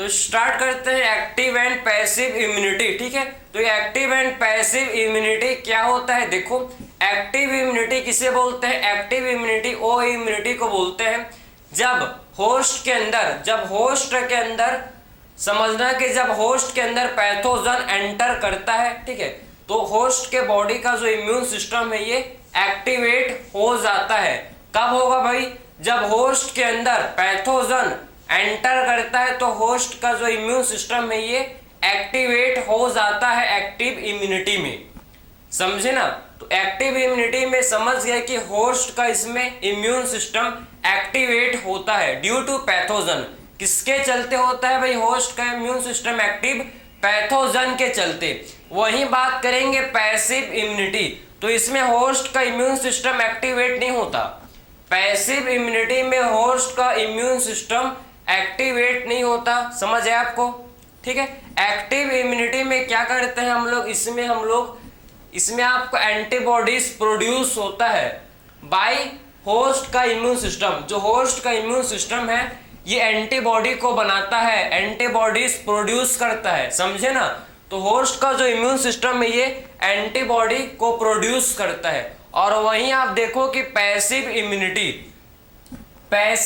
तो स्टार्ट करते हैं एक्टिव एंड पैसिव इम्यूनिटी। ठीक है, तो ये एक्टिव एंड पैसिव इम्यूनिटी क्या होता है? देखो, एक्टिव इम्यूनिटी किसे बोलते हैं? एक्टिव इम्यूनिटी वो इम्यूनिटी को बोलते हैं जब होस्ट के अंदर समझना कि जब होस्ट के अंदर पैथोजन एंटर करता है, ठीक है, तो होस्ट के बॉडी का जो इम्यून सिस्टम है ये एक्टिवेट हो जाता है। कब होगा भाई? जब होस्ट के अंदर पैथोजन एंटर करता है तो होस्ट का जो इम्यून सिस्टम है ये एक्टिवेट हो जाता है एक्टिव इम्यूनिटी में। समझे ना? तो एक्टिव इम्यूनिटी में समझ गए कि होस्ट का इसमें इम्यून सिस्टम एक्टिवेट होता है ड्यू टू पैथोजन। किसके चलते होता है भाई होस्ट का इम्यून सिस्टम एक्टिव? पैथोजन के चलते। वही बात करेंगे पैसिव इम्यूनिटी, तो इसमें होस्ट का इम्यून सिस्टम एक्टिवेट नहीं होता। पैसिव इम्यूनिटी में होस्ट का इम्यून सिस्टम एक्टिवेट नहीं होता। समझ है आपको? ठीक है, एक्टिव इम्यूनिटी में क्या करते हैं हम लोग? इसमें आपको एंटीबॉडीज प्रोड्यूस होता है बाय होस्ट का इम्यून सिस्टम। जो होस्ट का इम्यून सिस्टम है ये एंटीबॉडी को बनाता है, एंटीबॉडीज प्रोड्यूस करता है। समझे ना? तो होस्ट का जो इम्यून सिस्टम है ये एंटीबॉडी को प्रोड्यूस करता है। और वहीं आप देखो कि पैसिव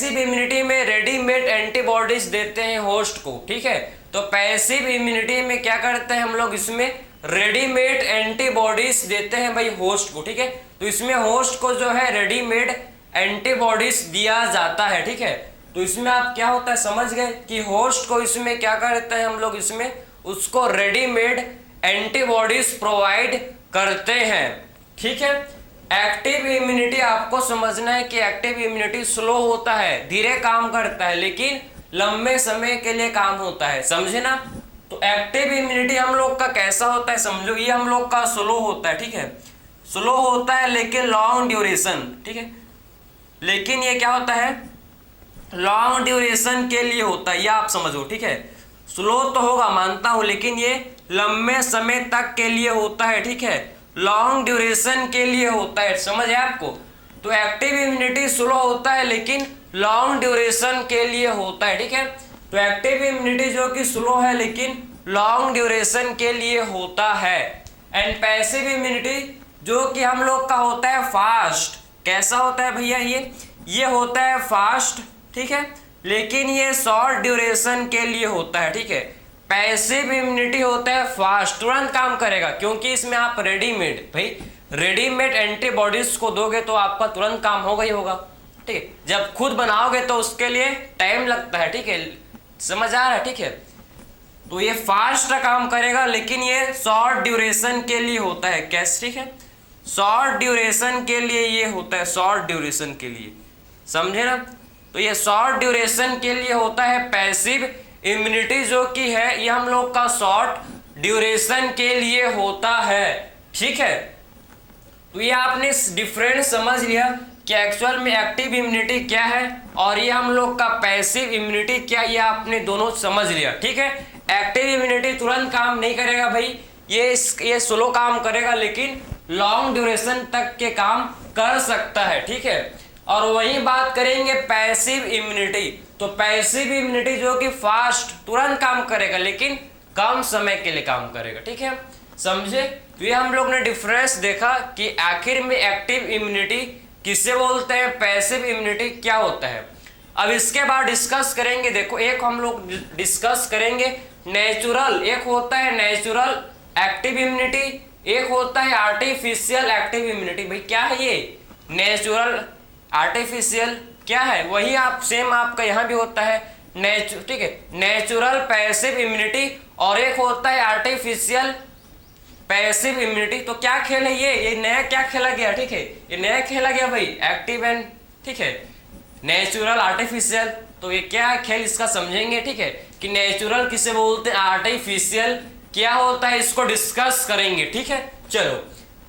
इम्यूनिटी में रेडीमेड एंटीबॉडीज देते हैं होस्ट को। ठीक है, तो पैसिव इम्यूनिटी में क्या करते हैं हम लोग? इसमें रेडीमेड एंटीबॉडीज देते हैं भाई होस्ट को। ठीक है, तो इसमें होस्ट को जो है रेडीमेड एंटीबॉडीज दिया जाता है। ठीक है, तो इसमें आप क्या होता है समझ गए कि होस्ट को इसमें क्या करते हैं हम लोग? इसमें उसको रेडीमेड एंटीबॉडीज प्रोवाइड करते हैं। ठीक है, एक्टिव इम्यूनिटी आपको समझना है कि एक्टिव इम्यूनिटी स्लो होता है, धीरे काम करता है, लेकिन लंबे समय के लिए काम होता है। समझे ना? तो एक्टिव इम्यूनिटी हम लोग का कैसा होता है समझो, ये हम लोग का स्लो होता है। ठीक है, स्लो होता है लेकिन लॉन्ग ड्यूरेशन। ठीक है, लेकिन ये क्या होता है? लॉन्ग ड्यूरेशन के लिए होता है, ये आप समझो। ठीक है, स्लो तो होगा मानता हूं, लेकिन ये लंबे समय तक के लिए होता है। ठीक है, लॉन्ग ड्यूरेशन के लिए होता है। समझ है आपको? तो एक्टिव इम्यूनिटी स्लो होता है लेकिन लॉन्ग ड्यूरेशन के लिए होता है। ठीक है, तो एक्टिव इम्यूनिटी जो कि स्लो है लेकिन लॉन्ग ड्यूरेशन के लिए होता है। एंड पैसिव इम्यूनिटी जो कि हम लोग का होता है फास्ट। कैसा होता है भैया? ये होता है फास्ट। ठीक है, लेकिन ये शॉर्ट ड्यूरेशन के लिए होता है। ठीक है, पैसिव इम्यूनिटी होता है फास्ट, तुरंत काम करेगा, क्योंकि इसमें आप रेडीमेड एंटीबॉडीज को दोगे तो आपका तुरंत काम होगा ही होगा। ठीक है, जब खुद बनाओगे तो उसके लिए टाइम लगता है। ठीक है, समझ आ रहा है? ठीक है, तो ये फास्ट काम करेगा लेकिन ये शॉर्ट ड्यूरेशन के लिए होता है। कैसे? ठीक है, शॉर्ट ड्यूरेशन के लिए ये होता है, शॉर्ट ड्यूरेशन के लिए। समझे ना? तो ये शॉर्ट ड्यूरेशन के लिए होता है पैसिव इम्यूनिटी जो कि है ये हम लोग का शॉर्ट ड्यूरेशन के लिए होता है। ठीक है, तो ये आपने डिफरेंस समझ लिया कि एक्चुअल में एक्टिव इम्यूनिटी क्या है और ये हम लोग का पैसिव इम्यूनिटी क्या, ये आपने दोनों समझ लिया। ठीक है, एक्टिव इम्यूनिटी तुरंत काम नहीं करेगा भाई, ये स्लो काम करेगा लेकिन लॉन्ग ड्यूरेशन तक के काम कर सकता है। ठीक है, और वही बात करेंगे पैसिव इम्यूनिटी। तो पैसिव इम्यूनिटी जो कि फास्ट तुरंत काम करेगा लेकिन कम समय के लिए काम करेगा। ठीक है, समझे? तो ये हम लोग ने डिफरेंस देखा कि आखिर में एक्टिव इम्यूनिटी किसे बोलते हैं, पैसिव इम्यूनिटी क्या होता है। अब इसके बाद डिस्कस करेंगे। देखो, एक हम लोग डिस्कस करेंगे नेचुरल, एक होता है नेचुरल एक्टिव इम्यूनिटी, एक होता है आर्टिफिशियल एक्टिव इम्यूनिटी। भाई क्या है ये? नेचुरल, आर्टिफिशियल क्या है? वही आप सेम आपका यहाँ भी होता है ठीक है, नेचुरल पैसिव इम्यूनिटी, और एक होता है आर्टिफिशियल पैसिव इम्यूनिटी। तो क्या खेल है ये नया क्या खेला गया? ठीक है, ये नया खेला गया भाई, एक्टिव एंड ठीक है नेचुरल आर्टिफिशियल। तो ये क्या खेल इसका समझेंगे। ठीक है, कि नेचुरल किसे बोलते हैं, आर्टिफिशियल क्या होता है, इसको डिस्कस करेंगे। ठीक है, चलो,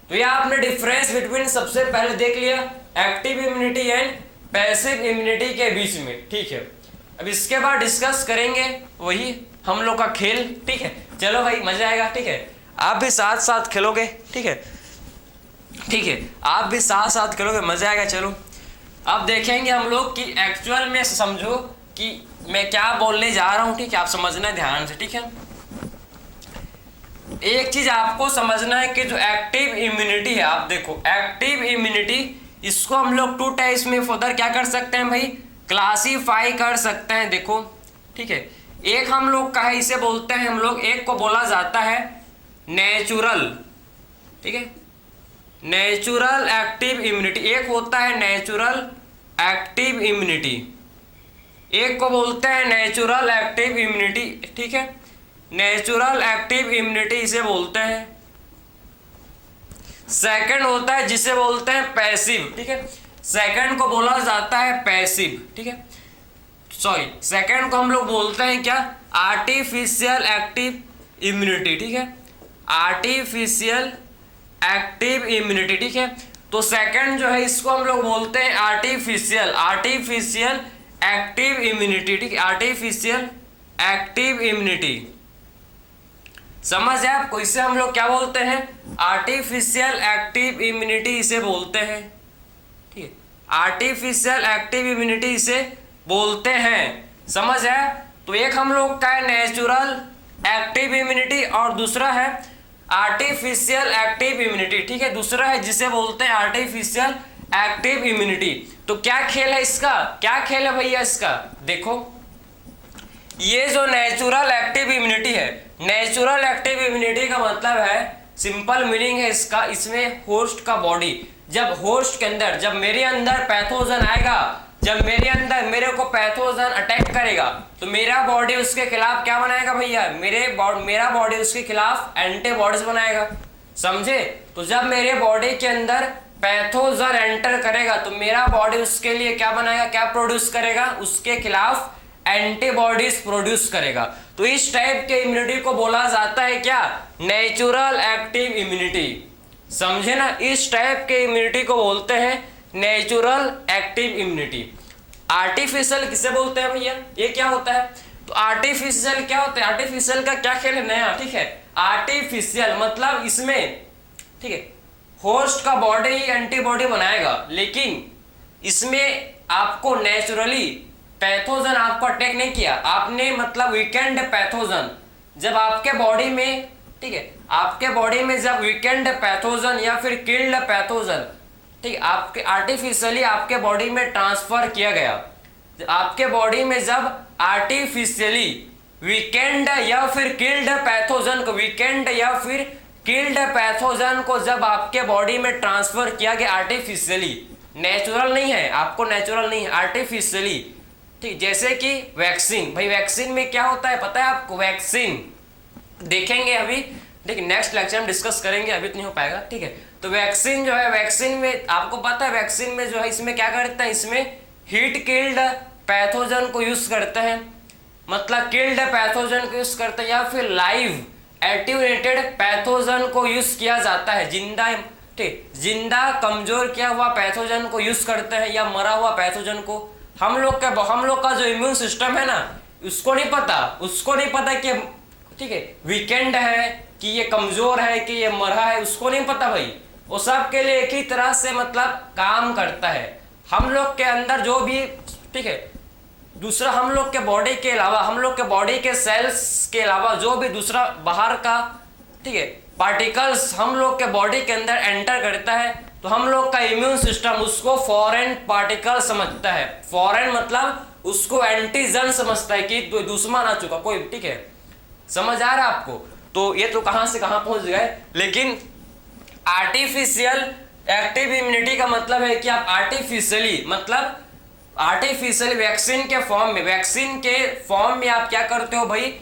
तो ये आपने डिफरेंस बिटवीन सबसे पहले देख लिया active immunity and passive immunity के बीच में। ठीक है, अब इसके बाद डिस्कस करेंगे वही हम लोग का खेल। ठीक है, चलो भाई मजा आएगा। ठीक है, आप भी साथ साथ खेलोगे। ठीक है, आप भी साथ साथ खेलोगे, मजा आएगा। चलो अब देखेंगे हम लोग कि एक्चुअल में समझो कि मैं क्या बोलने जा रहा हूं, ठीक है, आप समझना ध्यान से, ठीक है। एक चीज आपको समझना है कि जो एक्टिव इम्यूनिटी है, आप देखो एक्टिव इम्यूनिटी, इसको हम लोग 2 टाइप्स में फर्दर क्या कर सकते हैं भाई, क्लासीफाई कर सकते हैं। देखो ठीक है, एक हम लोग का है, इसे बोलते हैं हम लोग, एक को बोला जाता है नेचुरल, ठीक है, नेचुरल एक्टिव इम्यूनिटी। एक होता है नेचुरल एक्टिव इम्यूनिटी, एक को बोलते हैं नेचुरल एक्टिव इम्यूनिटी, ठीक है, नेचुरल एक्टिव इम्यूनिटी इसे बोलते हैं। सेकंड होता है जिसे बोलते हैं पैसिव, ठीक है, सेकंड को बोला जाता है पैसिव, ठीक है, सॉरी सेकंड को हम लोग बोलते हैं क्या, आर्टिफिशियल एक्टिव इम्यूनिटी, ठीक है, आर्टिफिशियल एक्टिव इम्यूनिटी, ठीक है। तो सेकंड जो है इसको हम लोग बोलते हैं आर्टिफिशियल एक्टिव इम्यूनिटी, ठीक है, आर्टिफिशियल एक्टिव इम्यूनिटी, समझ है आपको। इसे हम लोग क्या बोलते हैं, आर्टिफिशियल एक्टिव इम्यूनिटी इसे बोलते हैं, ठीक है, आर्टिफिशियल एक्टिव इम्यूनिटी इसे बोलते हैं, समझ है। तो एक हम लोग का है नेचुरल एक्टिव इम्यूनिटी और दूसरा है आर्टिफिशियल एक्टिव इम्यूनिटी, ठीक है, दूसरा है जिसे बोलते हैं आर्टिफिशियल एक्टिव इम्यूनिटी। तो क्या खेल है इसका, क्या खेल है भैया इसका, देखो ये जो नेचुरल एक्टिव इम्यूनिटी है, नेचुरल एक्टिव इम्यूनिटी का मतलब है, सिंपल मीनिंग है इसका, इसमें होस्ट का बॉडी, जब होस्ट के अंदर, जब मेरे अंदर पैथोजन आएगा, जब मेरे अंदर मेरे को पैथोजन अटैक करेगा, तो मेरा बॉडी उसके खिलाफ क्या बनाएगा भैया, मेरा बॉडी उसके खिलाफ एंटीबॉडीज बनाएगा, समझे। तो जब मेरे बॉडी के अंदर पैथोजन एंटर करेगा तो मेरा बॉडी उसके लिए क्या बनाएगा, क्या प्रोड्यूस करेगा, उसके खिलाफ एंटीबॉडीज प्रोड्यूस करेगा। तो इस टाइप के इम्यूनिटी को बोला जाता है क्या, नेचुरल एक्टिव इम्यूनिटी, समझे ना। इस टाइप के इम्यूनिटी को बोलते हैं नेचुरल एक्टिव इम्यूनिटी। आर्टिफिशियल किसे बोलते हैं भैया, ये क्या होता है, तो आर्टिफिशियल क्या होता है, आर्टिफिशियल का क्या खेल है, नया, ठीक है, आर्टिफिशियल मतलब इसमें, ठीक है, होस्ट का बॉडी ही एंटीबॉडी बनाएगा, लेकिन इसमें आपको नेचुरली पैथोजन आपको अटैक नहीं किया, आपने मतलब वीकेंड पैथोजन, जब आपके बॉडी में, ठीक है, आपके बॉडी में जब वीकेंड पैथोजन या फिर किल्ड पैथोजन, ठीक, आपके आर्टिफिशियली आपके बॉडी में ट्रांसफर किया गया, आपके बॉडी में जब आर्टिफिशियली वीकेंड या फिर किल्ड पैथोजन को, वीकेंड या फिर किल्ड पैथोजन को जब आपके बॉडी में ट्रांसफर किया गया आर्टिफिशियली, नेचुरल नहीं है, आपको नेचुरल नहीं है, आर्टिफिशियली, ठीक, जैसे कि वैक्सीन, भाई वैक्सीन में क्या होता है पता है आपको, वैक्सीन देखेंगे अभी, ठीक, नेक्स्ट लेक्चर में डिस्कस करेंगे, अभी तो नहीं हो पाएगा, ठीक है। तो वैक्सीन जो है, वैक्सीन में आपको पता है, वैक्सीन में जो है इसमें क्या करते हैं, इसमें हीट किल्ड पैथोजन को यूज करते हैं, मतलब किल्ड पैथोजन को यूज करते हैं, या फिर लाइव एट्यूनेटेड पैथोजन को यूज किया जाता है, जिंदा, ठीक, जिंदा कमजोर किया हुआ पैथोजन को यूज करते हैं, या मरा हुआ पैथोजन को। हम लोग का जो इम्यून सिस्टम है ना, उसको नहीं पता कि, ठीक है, वीकेंड है कि ये कमजोर है कि ये मरा है, उसको नहीं पता भाई, वो सब के लिए एक ही तरह से मतलब काम करता है। हम लोग के अंदर जो भी, ठीक है, दूसरा हम लोग के बॉडी के अलावा, हम लोग के बॉडी के सेल्स के अलावा जो भी दूसरा बाहर का, ठीक है, पार्टिकल्स हम लोग के बॉडी के अंदर एंटर करता है, तो हम लोग का इम्यून सिस्टम उसको फॉरेन पार्टिकल समझता है, फॉरेन मतलब उसको एंटीजन समझता है कि दुश्मन आ चुका कोई, ठीक है, समझ आ रहा है आपको। तो ये तो कहां से कहां पहुंच गए, लेकिन आर्टिफिशियल एक्टिव इम्यूनिटी का मतलब है कि आप आर्टिफिशियली, मतलब आर्टिफिशियल वैक्सीन के फॉर्म में आप क्या करते हो भाई,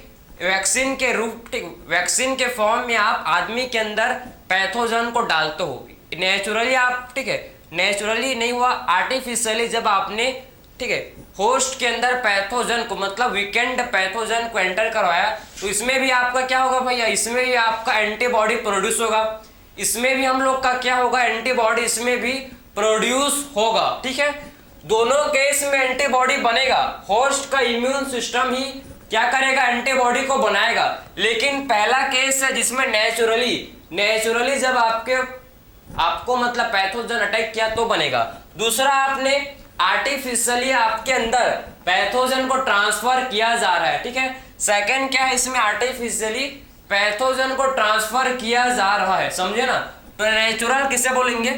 वैक्सीन के रूप, वैक्सीन के फॉर्म में आप आदमी के अंदर पैथोजन को डालते हो, नेचुरली आप, ठीक है, नेचुरली नहीं हुआ, आर्टिफिशियली जब आपने, ठीक है, होस्ट के अंदर पैथोजन को, मतलब वीकेंड पैथोजन को एंटर करवाया, तो इसमें भी आपका क्या होगा भैया, इसमें भी आपका एंटीबॉडी प्रोड्यूस होगा, इसमें भी हम लोग का क्या होगा, एंटीबॉडी इसमें भी प्रोड्यूस होगा, ठीक है। दोनों केस में एंटीबॉडी बनेगा, होस्ट का इम्यून सिस्टम ही क्या करेगा, एंटीबॉडी को बनाएगा, लेकिन पहला केस है जिसमें नेचुरली जब आपको मतलब पैथोजन अटैक किया तो बनेगा। दूसरा आपने आर्टिफिशियली आपके अंदर पैथोजन को ट्रांसफर किया जा रहा है, ठीक है। सेकंड क्या है इसमें, आर्टिफिशियली पैथोजन को ट्रांसफर किया जा रहा है, समझे ना। तो नेचुरल किसे बोलेंगे,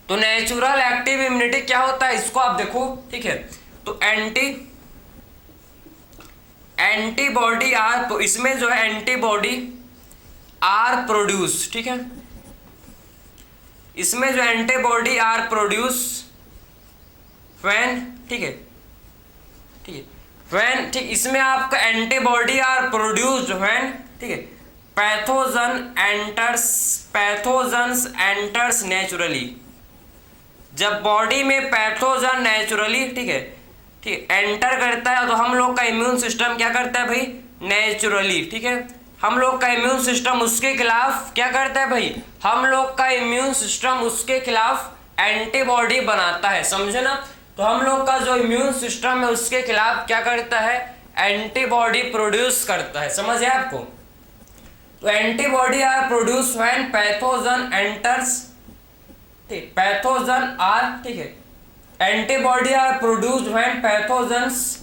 तो नेचुरल एक्टिव इम्यूनिटी क्या होता है इसको आप देखो, ठीक है। तो एंटीबॉडी आर, तो इसमें जो है एंटीबॉडी आर प्रोड्यूस, ठीक है। इसमें जो एंटीबॉडी आर प्रोड्यूस व्हेन, ठीक है, ठीक है, व्हेन, ठीक, इसमें आपका एंटीबॉडी आर प्रोड्यूस्ड व्हेन, ठीक है, पैथोजन्स एंटर्स नेचुरली। जब बॉडी में पैथोजन नेचुरली, ठीक है, ठीक एंटर करता है तो हम लोग का इम्यून सिस्टम क्या करता है भाई, नेचुरली, ठीक है, हम लोग का इम्यून सिस्टम उसके खिलाफ क्या करता है भाई, हम लोग का इम्यून सिस्टम उसके खिलाफ एंटीबॉडी बनाता है, समझे ना। तो हम लोग का जो इम्यून सिस्टम है उसके खिलाफ क्या करता है, एंटीबॉडी प्रोड्यूस करता है, समझ है आपको। तो antibody are produce when pathogen enters, ठीक, पैथोजन आर, ठीक है, antibody are produced when pathogens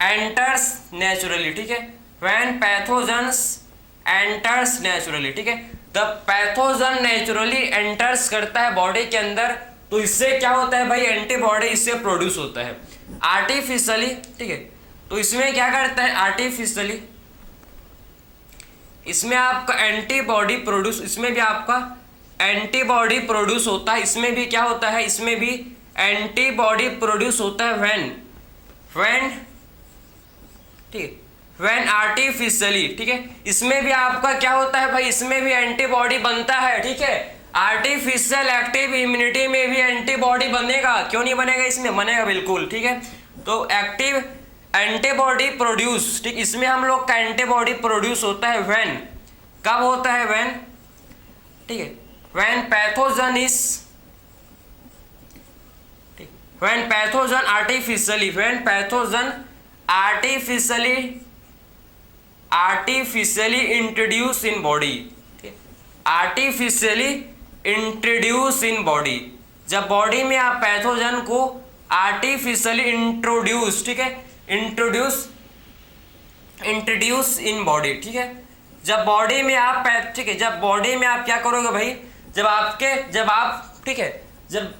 enters naturally, ठीक है, व्हेन पैथोजन्स एंटर्स नेचुरली, ठीक है। जब पैथोजन नेचुरली एंटर्स करता है बॉडी के अंदर तो इससे क्या होता है भाई, एंटीबॉडी इससे प्रोड्यूस होता है। आर्टिफिशियली, ठीक है, तो इसमें क्या करता है आर्टिफिशियली, इसमें आपका एंटीबॉडी प्रोड्यूस, इसमें भी आपका एंटीबॉडी प्रोड्यूस होता है, इसमें भी क्या होता है, इसमें भी एंटीबॉडी प्रोड्यूस होता है व्हेन, ठीक है, व्हेन आर्टिफिशियली, ठीक है, इसमें भी आपका क्या होता है भाई, इसमें भी एंटीबॉडी बनता है, ठीक है। आर्टिफिशियल एक्टिव इम्यूनिटी में भी एंटीबॉडी बनेगा, क्यों नहीं बनेगा, इसमें बनेगा बिल्कुल, ठीक है। तो एक्टिव एंटीबॉडी प्रोड्यूस, ठीक, इसमें हम लोग का एंटीबॉडी प्रोड्यूस होता है व्हेन, कब होता है, व्हेन, ठीक है, व्हेन पैथोजन इज, ठीक, when pathogen artificially, when pathogen artificially introduce in body, artificially introduce in body, जब बॉडी में आप पैथोजन को आर्टिफिशियली इंट्रोड्यूस, ठीक है, इंट्रोड्यूस इन बॉडी, ठीक है, जब बॉडी में आप, ठीक है, जब बॉडी में आप क्या करोगे भाई, जब आप, ठीक है, जब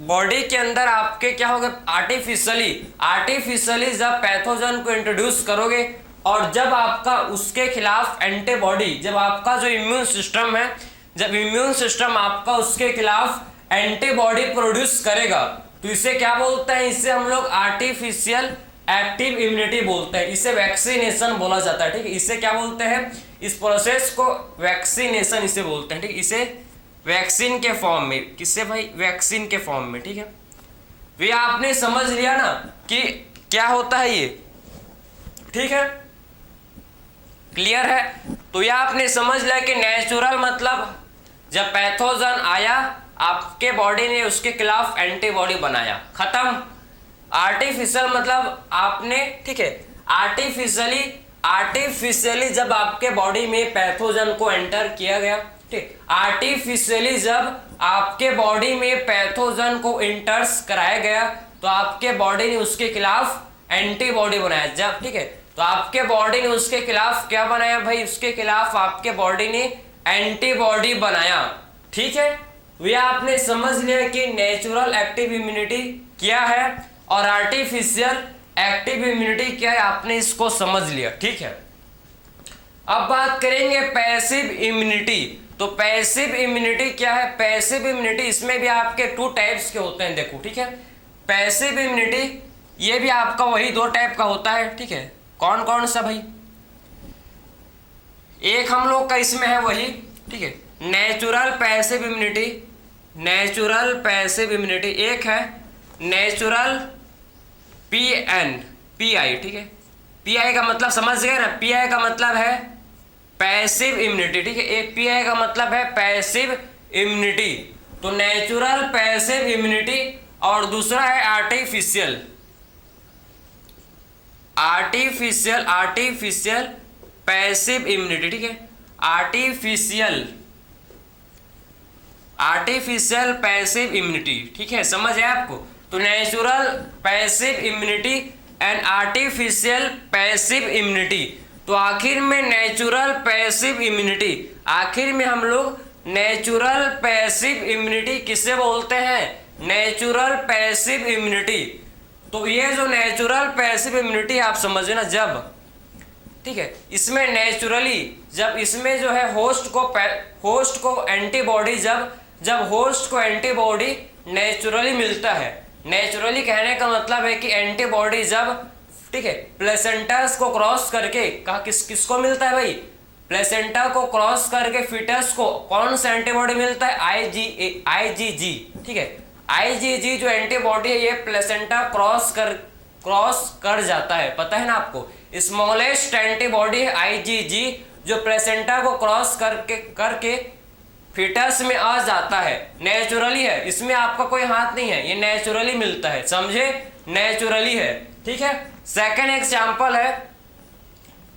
बॉडी के अंदर आपके क्या होगा, आर्टिफिशियली जब पैथोजन को इंट्रोड्यूस करोगे और जब आपका उसके खिलाफ एंटीबॉडी, जब आपका जो इम्यून सिस्टम है, जब इम्यून सिस्टम आपका उसके खिलाफ एंटीबॉडी प्रोड्यूस करेगा तो इसे क्या बोलते हैं, इसे हम लोग आर्टिफिशियल एक्टिव इम्यूनिटी बोलते हैं, इसे वैक्सीनेशन बोला जाता है, ठीक है। इसे क्या बोलते हैं, इस प्रोसेस को वैक्सीनेशन इसे बोलते हैं, ठीक, इसे वैक्सीन के फॉर्म में, किससे भाई, वैक्सीन के फॉर्म में, ठीक है। ये आपने समझ लिया ना कि क्या होता है ये, ठीक है, क्लियर है। तो यह आपने समझ लिया कि नेचुरल मतलब जब पैथोजन आया आपके बॉडी ने उसके खिलाफ एंटीबॉडी बनाया, खत्म। आर्टिफिशियल मतलब आपने, ठीक है, आर्टिफिशियली जब आपके बॉडी में पैथोजन को एंटर किया गया, ठीक, आर्टिफिशियली जब आपके बॉडी में पैथोजन को इंटर्स कराया गया तो आपके बॉडी ने उसके खिलाफ एंटीबॉडी बनाया, जब, ठीक है, तो आपके बॉडी ने उसके खिलाफ क्या बनाया भाई, उसके खिलाफ आपके बॉडी ने एंटीबॉडी बनाया, ठीक है। ये आपने समझ लिया कि नेचुरल एक्टिव इम्यूनिटी क्या है और आर्टिफिशियल एक्टिव इम्यूनिटी क्या है, आपने इसको समझ लिया, ठीक है। अब बात करेंगे पैसिव इम्यूनिटी। तो पैसिव इम्यूनिटी क्या है, पैसिव इम्यूनिटी इसमें भी आपके 2 टाइप्स के होते हैं, देखो, ठीक है। पैसिव इम्यूनिटी ये भी आपका वही 2 टाइप का होता है, ठीक है। कौन कौन सा भाई, एक हम लोग का इसमें है वही, ठीक है, natural passive immunity, natural passive immunity, एक है नेचुरल पीआई, ठीक है। पीआई का मतलब समझ गए ना, पीआई का मतलब है पैसिव इम्यूनिटी, ठीक है, एक पीआई का मतलब है पैसिव इम्यूनिटी। तो नेचुरल पैसिव इम्यूनिटी और दूसरा है आर्टिफिशियल पैसिव इम्यूनिटी, ठीक है, आर्टिफिशियल पैसिव इम्यूनिटी, ठीक है, समझ है आपको। तो natural passive immunity and artificial passive immunity. तो आखिर में नेचुरल पैसिव इम्यूनिटी, आखिर में हम लोग नेचुरल पैसिव इम्यूनिटी किसे बोलते हैं? Natural passive immunity. तो ये जो नेचुरल पैसिव इम्यूनिटी आप समझना, जब ठीक है इसमें नेचुरली जब इसमें जो है होस्ट को एंटीबॉडी जब होस्ट को एंटीबॉडी नेचुरली मिलता है। नेचुरली कहने का मतलब है कि एंटीबॉडी जब ठीक है प्लेसेंटा को क्रॉस करके किसको मिलता है भाई? प्लेसेंटा को क्रॉस करके फीटस को कौन सा एंटीबॉडी मिलता है? आईजीजी। ठीक है, आईजीजी जो एंटीबॉडी है ये प्लेसेंटा क्रॉस कर जाता है, पता है ना आपको। स्मॉलेस्ट एंटीबॉडी है आईजीजी जो प्लेसेंटा को क्रॉस करके फीटस में आ जाता है। नेचुरली है, इसमें आपका कोई हाथ नहीं है, ये नेचुरली मिलता है, समझे? नेचुरली है, ठीक है। सेकेंड एग्जाम्पल है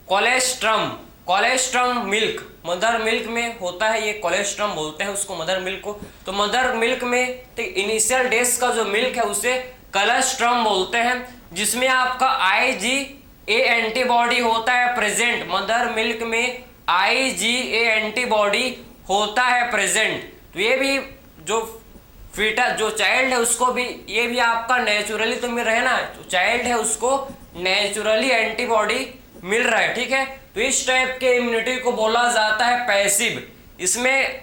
colostrum. Colostrum milk, mother milk में होता है, ये कोलेस्ट्रम बोलते हैं उसको, मदर मिल्क को। तो मदर मिल्क में इनिशियल डेज का जो मिल्क है उसे कोलेस्ट्रम बोलते हैं, जिसमें आपका IgA एंटीबॉडी होता है प्रेजेंट। मदर मिल्क में IgA एंटीबॉडी होता है प्रेजेंट। तो ये भी जो फीटा जो चाइल्ड है उसको भी, ये भी आपका नेचुरली तो मिल रहा है ना, जो चाइल्ड है उसको नेचुरली एंटीबॉडी मिल रहा है, ठीक है। तो इस टाइप के इम्यूनिटी को बोला जाता है पैसिव। इसमें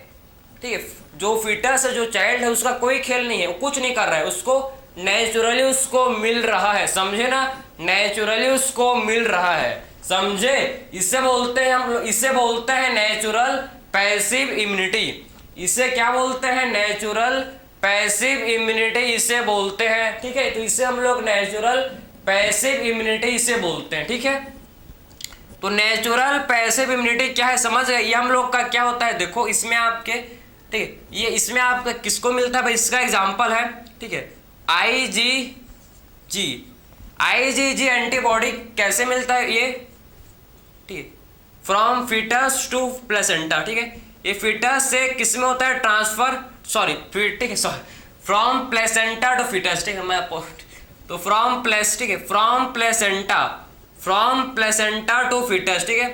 ठीक है जो फीटस है, जो चाइल्ड है, उसका कोई खेल नहीं है, वो कुछ नहीं कर रहा है, उसको नेचुरली उसको मिल रहा है, समझे ना? नेचुरली उसको मिल रहा है, समझे? इसे बोलते हैं हम लोग, इसे बोलते हैं नेचुरल पैसिव इम्यूनिटी। इसे क्या बोलते हैं? नेचुरल पैसिव इम्यूनिटी इसे बोलते हैं, ठीक है। तो इसे हम लोग नेचुरल पैसिव इम्यूनिटी इसे बोलते हैं, ठीक है। तो नेचुरल पैसिव इम्यूनिटी क्या है समझ गए? ये हम लोग का क्या होता है, देखो इसमें आपके ठीक है, ये इसमें आपका किसको मिलता है भाई? इसका एग्जांपल है, ठीक है, IgG एंटीबॉडी कैसे मिलता है ये? ठीक है, फ्रॉम फीटस टू प्लेसेंटा, ठीक है। ये फीटस से किस में होता है ट्रांसफर, ठीक है, फ्रॉम प्लेसेंटा टू फीटस, ठीक है। मैं तो फ्रॉम प्लेसेंटा टू फीटस, ठीक है।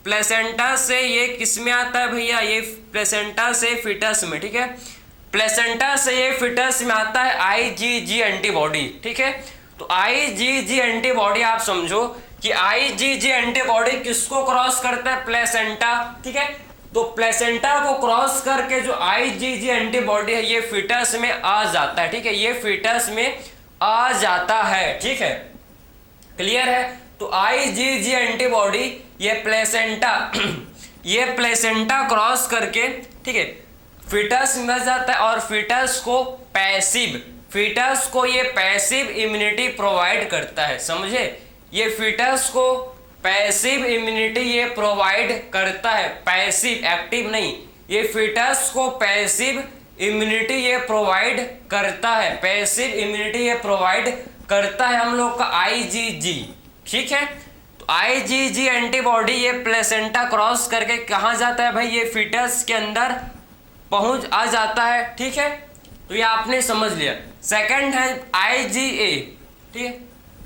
प्लेसेंटा से ये किस में आता है भैया? ये प्लेसेंटा से फीटस में, ठीक है। प्लेसेंटा से ये फीटस में आता है IgG एंटीबॉडी, ठीक है। तो IgG एंटीबॉडी आप समझो कि IgG एंटीबॉडी किसको क्रॉस करता है? प्लेसेंटा, ठीक है। तो प्लेसेंटा को क्रॉस करके जो IgG एंटीबॉडी है ये फीटस में आ जाता है, ठीक है। ये फीटस में आ जाता है, ठीक है, क्लियर है। तो IgG एंटीबॉडी ये प्लेसेंटा क्रॉस करके, ठीक है, फीटस में जाता है और फीटस को ये पैसिव इम्यूनिटी प्रोवाइड करता है, समझे? ये फीटस को पैसिव इम्यूनिटी ये प्रोवाइड करता है, पैसिव, एक्टिव नहीं। ये फीटस को पैसिव इम्यूनिटी ये प्रोवाइड करता है, पैसिव इम्यूनिटी ये प्रोवाइड करता है हम लोग का IgG, ठीक है। तो IgG एंटीबॉडी ये प्लेसेंटा क्रॉस करके कहाँ जाता है भाई? ये फीटस के अंदर पहुंच आ जाता है, ठीक है। तो ये आपने समझ लिया। सेकंड है IgA, ठीक है।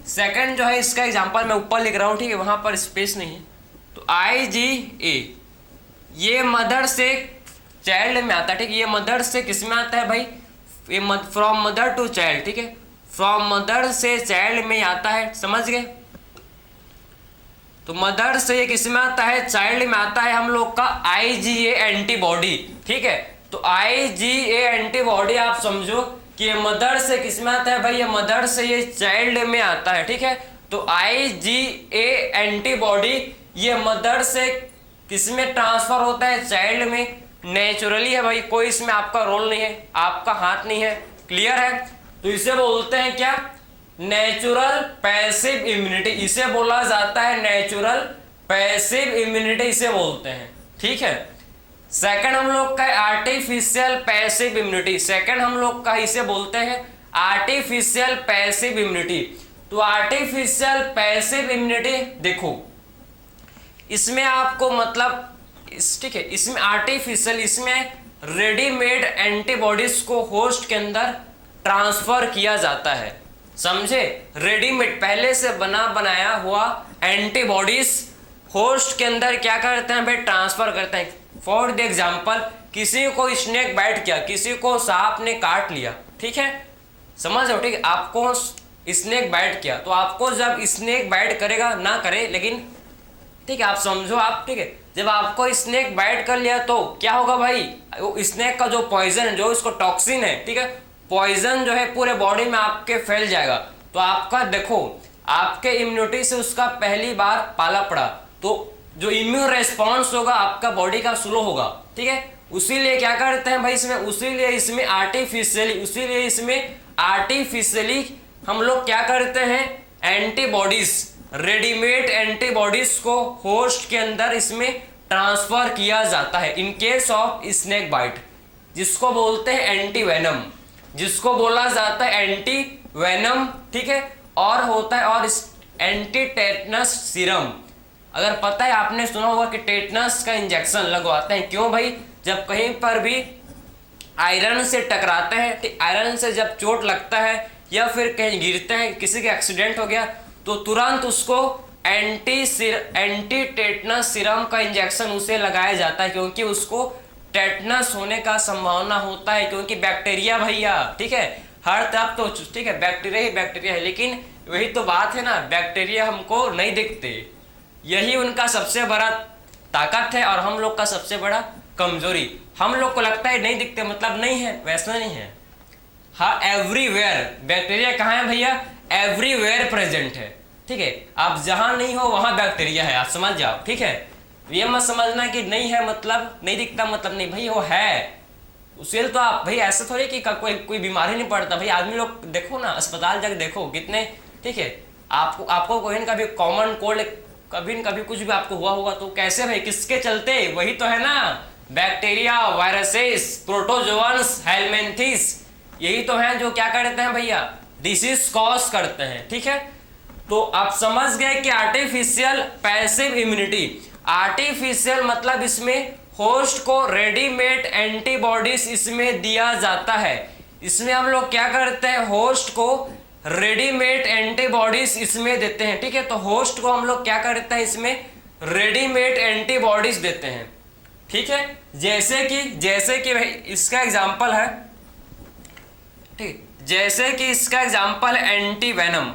सेकंड जो है इसका एग्जांपल मैं ऊपर लिख रहा हूँ, ठीक है, वहां पर स्पेस नहीं है। तो IgA ये मदर से चाइल्ड में आता है, ठीक है। ये मदर से किस में आता है भाई? ये फ्रॉम मदर टू चाइल्ड, ठीक है, फ्रॉम मदर से चाइल्ड में आता है, समझ गए? तो मदर से ये किस में आता है? चाइल्ड में आता है हम लोग का IgA एंटीबॉडी, ठीक है। तो IgA एंटीबॉडी आप समझो कि ये मदर से किस में आता है भाई? ये मदर से ये चाइल्ड में आता है, ठीक है। तो IgA एंटीबॉडी ये मदर से किस में ट्रांसफर होता है? चाइल्ड में। नेचुरली है भाई, कोई इसमें आपका रोल नहीं है, आपका हाथ नहीं है, क्लियर है। तो इसे बोलते हैं क्या? नेचुरल पैसिव इम्यूनिटी, इसे बोला जाता है नेचुरल पैसिव इम्यूनिटी इसे बोलते हैं, ठीक है। सेकंड हम लोग का आर्टिफिशियल पैसिव इम्यूनिटी, सेकंड हम लोग का इसे बोलते हैं आर्टिफिशियल पैसिव इम्यूनिटी। तो आर्टिफिशियल पैसिव इम्यूनिटी देखो इसमें आपको मतलब ठीक है, इसमें आर्टिफिशियल, इसमें रेडीमेड एंटीबॉडीज को होस्ट के अंदर ट्रांसफर किया जाता है। समझे? रेडीमेड पहले से बना बनाया हुआ एंटीबॉडीज होस्ट के अंदर क्या करते हैं भाई, ट्रांसफर करते हैं। फॉर द एग्जांपल, किसी को स्नेक बाइट किया, किसी को सांप ने काट लिया, ठीक है, समझ रहे हो, ठीक है, आपको स्नेक बाइट किया, तो आपको जब स्नेक बाइट करेगा, ना करे लेकिन, ठीक है, आप समझो आप, ठीक है, जब आपको स्नेक बाइट कर लिया तो क्या होगा भाई, वो स्नेक का जो पॉइजन है, जो इसको टॉक्सिन है, ठीक है, पॉइजन जो है पूरे बॉडी में आपके फैल जाएगा। तो आपका देखो, आपके इम्यूनिटी से उसका पहली बार पाला पड़ा, तो जो इम्यून रेस्पॉन्स होगा आपका बॉडी का स्लो होगा, ठीक है। उसीलिए क्या करते हैं भाई इसमें, उसीलिए इसमें आर्टिफिशियली हम लोग क्या करते हैं, एंटीबॉडीज, रेडीमेड एंटीबॉडीज को होस्ट के अंदर इसमें ट्रांसफर किया जाता है in case of snake bite, जिसको बोलते हैं एंटीवेनम, जिसको बोला जाता है एंटीवेनम, ठीक है। और होता है और एंटी टेटनस सीरम। अगर पता है, आपने सुना होगा कि टेटनस का इंजेक्शन लगवाते हैं, क्यों भाई, जब कहीं पर भी आयरन से टकराते हैं, आयरन से जब चोट लगता है या फिर कहीं गिरते हैं, किसी का एक्सीडेंट हो गया, तो तुरंत उसको एंटी टेटनस सीरम का इंजेक्शन उसे लगाया जाता है, क्योंकि उसको टेटनस होने का संभावना होता है, क्योंकि बैक्टीरिया भैया, ठीक है, हर तरफ तो, ठीक है, बैक्टीरिया ही बैक्टीरिया है, लेकिन वही तो बात है ना, बैक्टीरिया हमको नहीं दिखते, यही उनका सबसे बड़ा ताकत है और हम लोग का सबसे बड़ा कमजोरी। हम लोग को लगता है नहीं दिखते मतलब नहीं है, वैसा नहीं है। हाँ, एवरीवेयर बैक्टीरिया कहाँ है भैया, एवरीवेयर प्रेजेंट है, ठीक है, आप जहां नहीं हो वहां बैक्टीरिया है, आप समझ जाओ, ठीक है। ये मत समझना कि नहीं है मतलब नहीं दिखता मतलब नहीं, भाई वो है, उसे तो आप भाई ऐसा थोड़ी कि कोई बीमारी नहीं पड़ता भाई, आदमी लोग देखो ना, अस्पताल जाकर देखो कितने, ठीक है, आपको कोई न कभी कॉमन कोल्ड, कभी न कभी कुछ भी आपको हुआ होगा, तो कैसे भाई, किसके चलते, वही तो है ना, बैक्टीरिया, वायरसेस, प्रोटोजोअन्स, हेलमिंथिस, यही तो हैं जो क्या करते हैं भैया, डिसीज कॉज करते हैं, ठीक है। तो आप समझ गए कि आर्टिफिशियल पैसिव इम्यूनिटी, आर्टिफिशियल मतलब इसमें होस्ट को रेडीमेड एंटीबॉडीज इसमें दिया जाता है, इसमें हम लोग क्या करते हैं, होस्ट को रेडीमेड एंटीबॉडीज इसमें देते हैं, ठीक है। तो होस्ट को हम लोग क्या करते हैं, इसमें रेडीमेड एंटीबॉडीज देते हैं, ठीक है। जैसे कि भाई इसका एग्जांपल है, ठीक, जैसे कि इसका एग्जांपल है एंटीवेनम।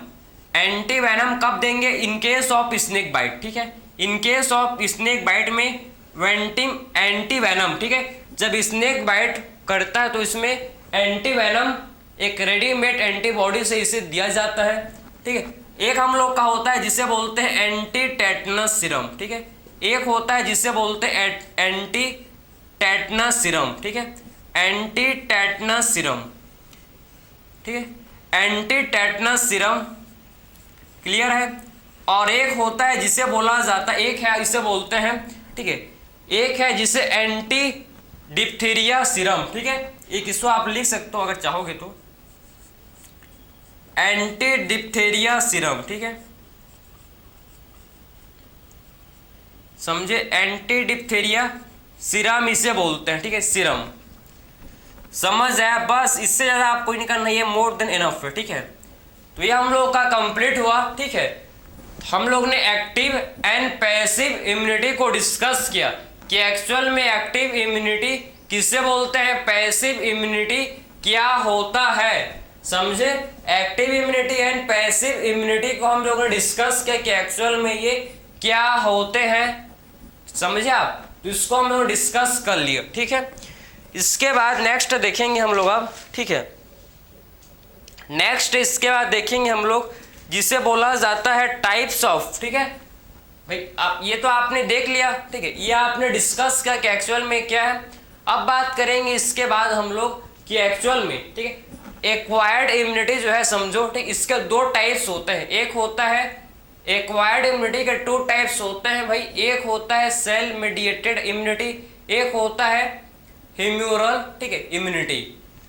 एंटीवेनम कब देंगे, in case of snake bite, ठीक है, in case of snake bite में एंटीवेनम, ठीक है, जब स्नेक बाइट करता है तो इसमें एंटीवेनम एक रेडीमेड एंटीबॉडी से इसे दिया जाता है, ठीक है। एक हम लोग का होता है जिसे बोलते हैं एंटी टेटनस सीरम, ठीक है, एक होता है जिसे बोलते हैं एंटी टेटनस सीरम, ठीक है, एंटी टेटनस सीरम, ठीक है, एंटी टेटनस सीरम, क्लियर है। और एक होता है जिसे बोला जाता है, एक है इसे बोलते हैं, ठीक है, एक है जिसे एंटी डिप्थीरिया सीरम, ठीक है, एक इसको आप लिख सकते हो अगर चाहोगे तो, एंटी डिप्थीरिया सीरम, ठीक है, समझे, एंटी डिप्थीरिया सीरम इसे बोलते हैं, ठीक है, सीरम, समझ आया, बस इससे ज्यादा आपको नहीं करना, ये मोर देन इनफ है, ठीक है। तो ये हम लोग का कंप्लीट हुआ, ठीक है। हम लोग ने एक्टिव एंड पैसिव इम्यूनिटी को डिस्कस किया कि एक्चुअल में एक्टिव इम्यूनिटी किसे बोलते हैं, पैसिव इम्यूनिटी क्या होता है, समझे। Active immunity and passive immunity को हम लोगों ने डिस्कस किया कि एक्चुअल में ये क्या होते हैं, समझे आप, तो इसको हम लोग डिस्कस कर लिया, ठीक है। इसके बाद नेक्स्ट देखेंगे हम लोग अब, ठीक है, नेक्स्ट इसके बाद देखेंगे हम लोग जिसे बोला जाता है टाइप्स ऑफ, ठीक है भाई, आप ये तो आपने देख लिया, ठीक है, ये आपने डिस्कस किया कि एक्चुअल में क्या है। अब बात करेंगे इसके बाद हम लोग कि एक्चुअल में, ठीक है, एक्वायर्ड इम्यूनिटी जो है समझो, ठीक, इसके दो टाइप्स होते हैं, एक होता है एक्वायर्ड इम्यूनिटी के टू टाइप्स होते हैं भाई, एक होता है सेल मीडिएटेड इम्यूनिटी, एक होता है ह्यूमरल, ठीक है, इम्यूनिटी,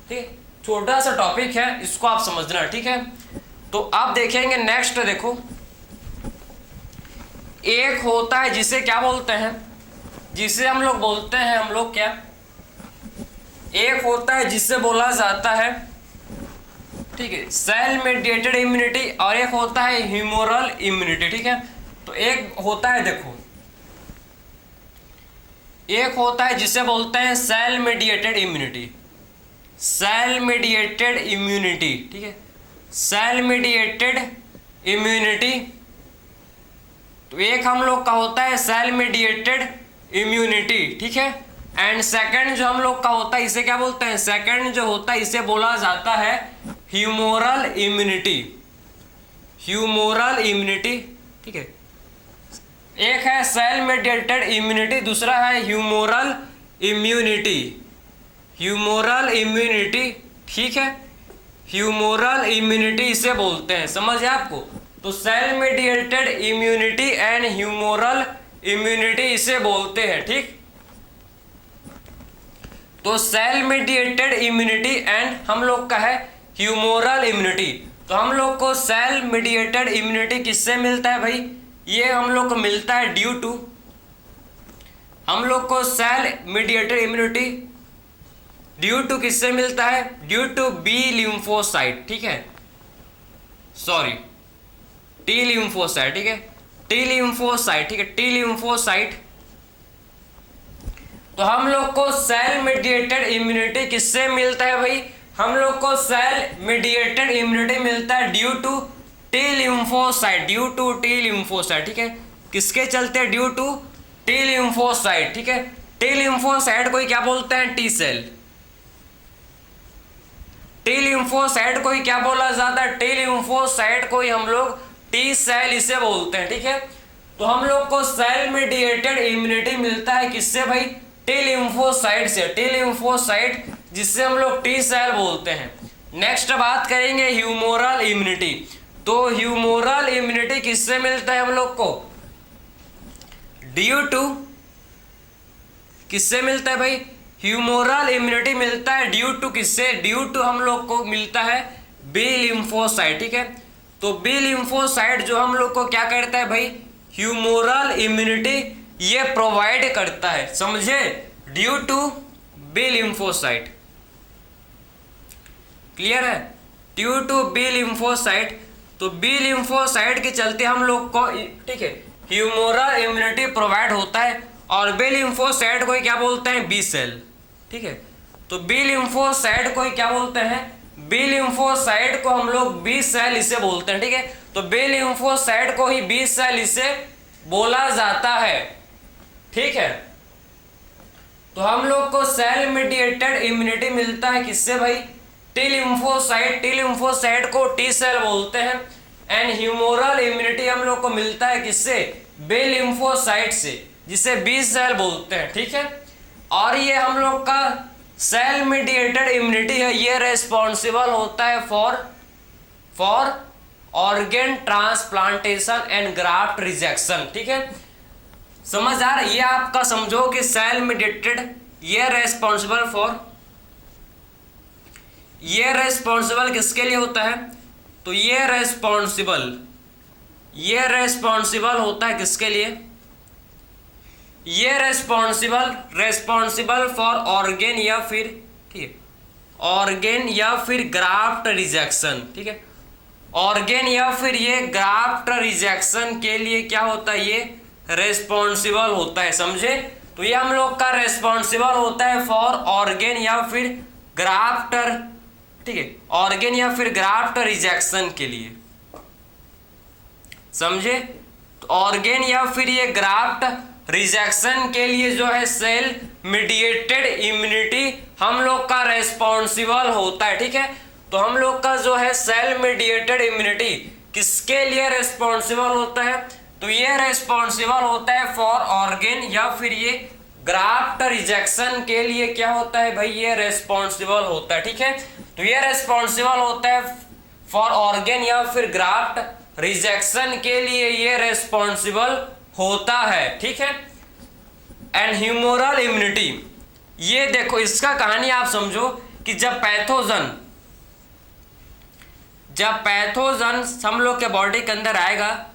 ठीक है, छोटा सा टॉपिक है, इसको आप समझना, ठीक है। तो आप देखेंगे नेक्स्ट, देखो, एक होता है जिसे क्या बोलते हैं, जिसे हम लोग बोलते हैं, हम लोग क्या, एक होता है जिसे बोला जाता है ठीक है, सेल मेडिएटेड इम्यूनिटी और एक होता है ह्यूमोरल इम्यूनिटी। ठीक है, तो एक होता है, देखो एक होता है जिसे बोलते हैं cell mediated immunity, cell mediated immunity. ठीक है, सेल मेडिएटेड इम्यूनिटी, तो एक हम लोग का होता है सेल मेडिएटेड इम्यूनिटी। ठीक है, एंड सेकंड जो हम लोग का होता है इसे क्या बोलते हैं, सेकंड जो होता है इसे बोला जाता है ह्यूमोरल इम्यूनिटी, ह्यूमोरल इम्यूनिटी। ठीक है, एक है सेल मेडिएटेड इम्यूनिटी, दूसरा है ह्यूमोरल इम्यूनिटी, ह्यूमोरल इम्यूनिटी। ठीक है, ह्यूमोरल इम्यूनिटी इसे बोलते हैं, समझ है आपको। तो cell mediated immunity and humoral immunity इसे बोलते हैं। ठीक, तो सेल मेडिएटेड इम्यूनिटी एंड हम लोग का है ह्यूमोरल इम्यूनिटी। तो हम लोग को सेल मेडिएटेड इम्यूनिटी किससे मिलता है भाई, ये हम लोग को मिलता है ड्यू टू, हम लोग को cell mediated immunity due to किससे मिलता है, ड्यू टू बी लिम्फोसाइट। ठीक है, सॉरी टी लिम्फोसाइट। ठीक है, टी लिम्फोसाइट। ठीक है, टी लिम्फोसाइट। तो हम लोग को सेल मेडिएटेड इम्यूनिटी किससे मिलता है भाई, हम लोग को सेल मेडिएटेड इम्यूनिटी मिलता है due to T lymphocyte, due to T lymphocyte. ठीक है, किसके चलते, ड्यू टू टी लिम्फोसाइट। ठीक है, टी लिम्फोसाइट को क्या बोलते हैं, टी सेल। टी लिम्फोसाइट को क्या बोला जाता है, टी लिम्फोसाइट को हम लोग टी सेल इसे बोलते हैं। ठीक है, तो हम लोग को सेल मेडिएटेड इम्यूनिटी मिलता है किससे भाई, टी लिम्फोसाइट से, टी लिम्फोसाइट जिससे हम लोग टी सेल बोलते हैं। नेक्स्ट बात करेंगे ह्यूमोरल इम्यूनिटी। तो ह्यूमोरल इम्यूनिटी किससे मिलता है हम लोग को, ड्यू टू किससे मिलता है भाई, ह्यूमोरल इम्यूनिटी मिलता है ड्यू टू किससे, ड्यू टू हम लोग को मिलता है बी लिम्फोसाइट। ठीक है, तो बी लिम्फोसाइट जो हम लोग को क्या करता है भाई, ह्यूमोरल इम्यूनिटी ये प्रोवाइड करता है, समझे, due to B lymphocyte. Clear है, ड्यू टू बी लिम्फोसाइट। तो बी लिम्फोसाइट के चलते हम लोग को, ठीक है, ह्यूमोरल इम्यूनिटी प्रोवाइड होता है। और बी लिम्फोसाइट को क्या बोलते हैं, बी सेल। ठीक है, तो बी लिम्फोसाइट को क्या बोलते हैं, बी लिम्फोसाइट को हम लोग बी सेल इसे बोलते हैं। ठीक है, तो बी लिम्फोसाइट को ही बी सेल इसे बोला जाता है। ठीक है, तो हम लोग को सेल मेडिएटेड इम्यूनिटी मिलता है किससे भाई, टी लिम्फोसाइट, टी लिम्फोसाइट को टी सेल बोलते हैं। एंड ह्यूमोरल इम्यूनिटी हम लोग को मिलता है किससे, बी लिम्फोसाइट से, जिसे बी सेल बोलते हैं। ठीक है, और ये हम लोग का सेल मेडिएटेड इम्यूनिटी है, ये रेस्पॉन्सिबल होता है for organ transplantation and graft rejection. ठीक है, समझ आ रहा है, ये आपका समझो कि सेल मेडिएटेड ये रेस्पॉन्सिबल किसके लिए होता है, तो ये रेस्पॉन्सिबल होता है किसके लिए, ये रेस्पॉन्सिबल फॉर ऑर्गेन या फिर, ठीक है, ऑर्गेन या फिर ग्राफ्ट रिजेक्शन। ठीक है, ऑर्गेन या फिर ये ग्राफ्ट रिजेक्शन के लिए क्या होता है, ये रेस्पॉन्सिबल होता है, समझे। तो ये हम लोग का रेस्पॉन्सिबल होता है फॉर ऑर्गेन या फिर ग्राफ्ट, ठीक है, ऑर्गेन या फिर ग्राफ्ट रिजेक्शन के लिए, समझे। तो ऑर्गेन या फिर ये ग्राफ्ट रिजेक्शन के लिए जो है सेल मेडिएटेड इम्यूनिटी हम लोग का रेस्पॉन्सिबल होता है। ठीक है, तो हम लोग का जो है सेल मेडिएटेड इम्यूनिटी किसके लिए रेस्पॉन्सिबल होता है, तो ये रेस्पॉन्सिबल होता है फॉर ऑर्गेन या फिर ये ग्राफ्ट रिजेक्शन के लिए क्या होता है भाई, ये रेस्पॉन्सिबल होता है। ठीक है, तो ये रेस्पॉन्सिबल होता है फॉर ऑर्गेन या फिर ग्राफ्ट रिजेक्शन के लिए, ये रेस्पॉन्सिबल होता है। ठीक है, एंड ह्यूमोरल इम्यूनिटी, ये देखो इसका कहानी आप समझो कि जब पैथोजन हम लोग के बॉडी के अंदर आएगा,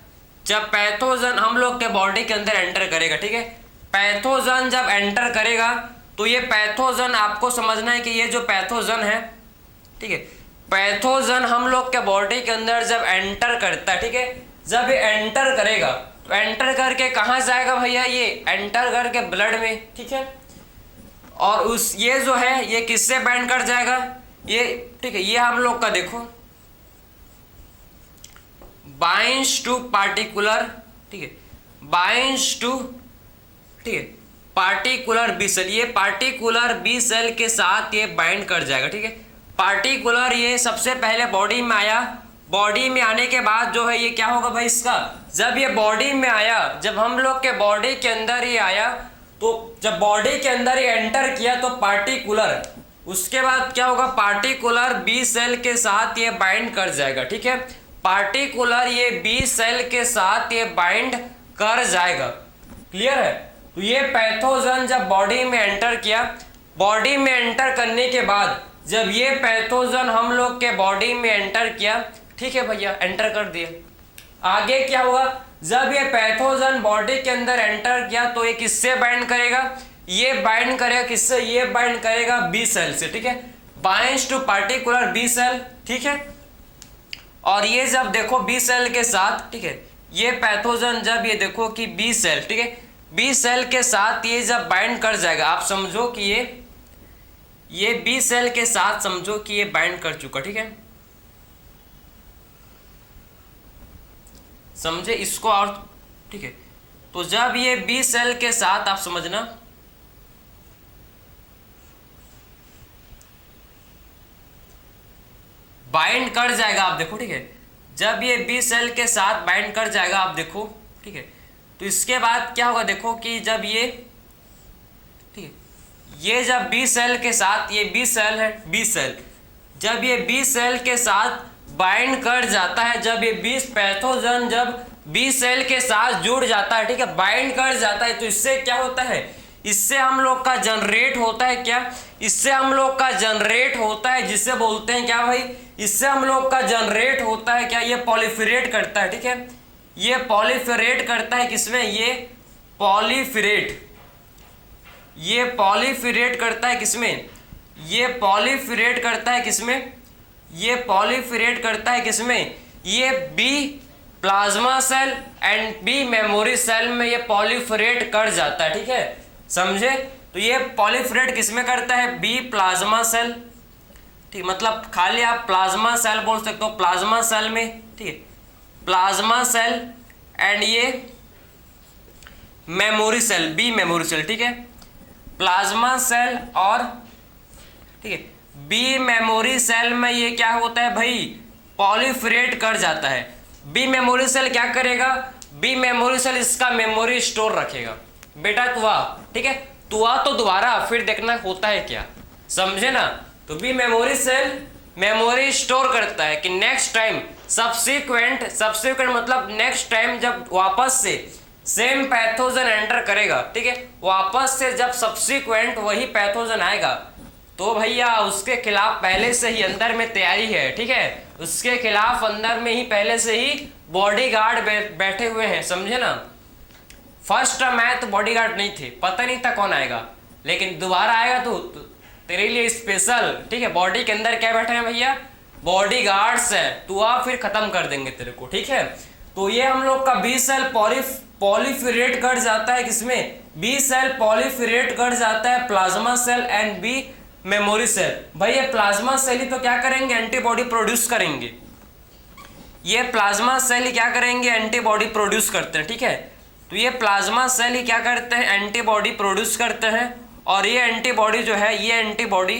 जब पैथोजन हम लोग के बॉडी के अंदर एंटर करेगा, ठीक है, पैथोजन जब एंटर करेगा तो ये पैथोजन आपको समझना है कि ये जो पैथोजन है, ठीक है, पैथोजन हम लोग के बॉडी के अंदर जब एंटर करता है, ठीक है, जब ये एंटर करेगा तो एंटर करके कहाँ जाएगा भैया, ये एंटर करके ब्लड में, ठीक है, और उस ये जो है ये किससे बाइंड कर जाएगा, ये ठीक है, ये हम लोग का देखो बाइंड्स टू पार्टिकुलर, ठीक है, बाइंड्स टू, ठीक है, पार्टिकुलर बी सेल, ये पार्टिकुलर बी सेल के साथ ये बाइंड कर जाएगा, ठीक है। पार्टिकुलर ये सबसे पहले बॉडी में आया, बॉडी में आने के बाद जो है ये क्या होगा भाई इसका, जब ये बॉडी में आया, जब हम लोग के बॉडी के अंदर ये आया, तो जब बॉडी के अंदर ये एंटर किया तो पार्टिकुलर, उसके बाद क्या होगा, पार्टिकुलर बी सेल के साथ ये बाइंड कर जाएगा, ठीक है, पार्टिकुलर ये बी सेल के साथ ये बाइंड कर जाएगा। क्लियर है? तो ये पैथोजन जब बॉडी में एंटर किया, बॉडी में एंटर करने के बाद जब ये पैथोजन हम लोग के बॉडी में एंटर किया, ठीक है भैया, एंटर कर दिया, आगे क्या हुआ, जब ये पैथोजन बॉडी के अंदर एंटर किया तो ये किससे बाइंड करेगा, ये बाइंड करेगा किससे, ये बाइंड करेगा बी सेल से, ठीक है, binds to particular B cell, ठीक है। और ये जब देखो बी सेल के साथ, ठीक है, ये पैथोजन जब ये देखो कि बी सेल, ठीक है, बी सेल के साथ ये जब बाइंड कर जाएगा, आप समझो कि ये बी सेल के साथ समझो कि ये बाइंड कर चुका, ठीक है, समझे इसको, और ठीक है, तो जब ये बी सेल के साथ आप समझना, बाइंड कर जाएगा, आप देखो, ठीक है, जब ये बी सेल के साथ बाइंड कर जाएगा, आप देखो, ठीक है, तो इसके बाद क्या होगा, देखो कि जब ये, ठीक है, ये जब बी सेल के साथ, ये बी सेल है, बी सेल जब ये बी सेल के साथ बाइंड कर जाता है, जब ये बी पैथोजन जब बी सेल के साथ जुड़ जाता है, ठीक है, बाइंड कर जाता है, तो इससे क्या होता है, इससे हम लोग का जनरेट होता है क्या, इससे हम लोग का जनरेट होता है जिसे बोलते हैं क्या भाई, इससे हम लोग का जनरेट होता है क्या, ये पॉलीफिरेट करता है, ठीक है, ये पॉलीफिरेट करता है किसमें, ये पॉलीफिरेट, ये पॉलीफिरेट करता है किसमें, ये पॉलीफिरेट करता है किसमें, ये पॉलीफिरेट करता है किसमें, ये B plasma cell and B memory cell में ये पॉलीफिरेट कर जाता है, ठीक है, समझे। तो ये पॉलीफिरेट किसमें करता है, बी प्लाज्मा सेल, ठीक, मतलब खाली आप प्लाज्मा सेल बोल सकते हो, प्लाज्मा सेल में, ठीक है, प्लाज्मा सेल एंड ये memory cell, B memory cell, ठीक है, प्लाज्मा सेल और, ठीक है, बी मेमोरी सेल में ये क्या होता है भाई, पॉलीफिरेट कर जाता है। बी मेमोरी सेल क्या करेगा, बी मेमोरी सेल इसका मेमोरी स्टोर रखेगा, बेटा तुआ, ठीक है, तुआ तो दोबारा फिर देखना होता है क्या, समझे ना। तो B memory cell memory store करता है कि नेक्स्ट टाइम सब्सिक्वेंट मतलब नेक्स्ट टाइम जब वापस से सेम पैथोजन एंटर करेगा, ठीक है, वापस से जब सब्सिक्वेंट वही पैथोजन आएगा तो भैया उसके खिलाफ पहले से ही अंदर में तैयारी है, ठीक है, उसके खिलाफ अंदर में ही पहले से ही बॉडीगार्ड बैठे हुए हैं, समझे ना। फर्स्ट टाइम आया तो बॉडीगार्ड नहीं थे, पता नहीं था कौन आएगा, लेकिन दोबारा आएगा तो तेरे लिए स्पेशल, ठीक है, बॉडी के अंदर क्या बैठे हैं भैया, बॉडीगार्ड्स है, तो आप फिर खत्म कर देंगे तेरे को, ठीक है। तो ये हम लोग का बी सेल पॉलीफिरेट कर जाता है किसमें, बी सेल पॉलीफिरेट कर जाता है plasma cell and B memory cell. भाई ये प्लाज्मा सेल ही तो क्या करेंगे, एंटीबॉडी प्रोड्यूस करेंगे, ये प्लाज्मा सेल ही क्या करेंगे, एंटीबॉडी प्रोड्यूस करते हैं, ठीक है। तो ये प्लाज्मा सेल ही क्या करते हैं, एंटीबॉडी प्रोड्यूस करते हैं, और ये एंटीबॉडी जो है, ये एंटीबॉडी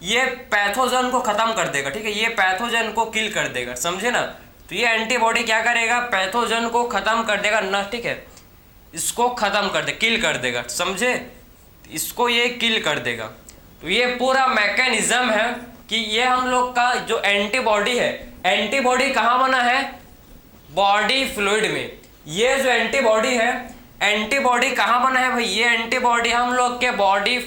ये पैथोजन को खत्म कर देगा, ठीक है, ये पैथोजन को किल कर देगा, समझे ना। तो ये एंटीबॉडी क्या करेगा, पैथोजन को खत्म कर देगा ना, ठीक है, इसको खत्म कर दे, किल कर देगा, समझे, इसको ये किल कर देगा। तो ये पूरा मैकेनिज्म है कि ये हम लोग का जो एंटीबॉडी है, एंटीबॉडी कहाँ बना है, बॉडी फ्लूइड में। ये जो एंटीबॉडी है, एंटीबॉडी कहाँ बना है भाई, ये एंटीबॉडी हम लोग के बॉडी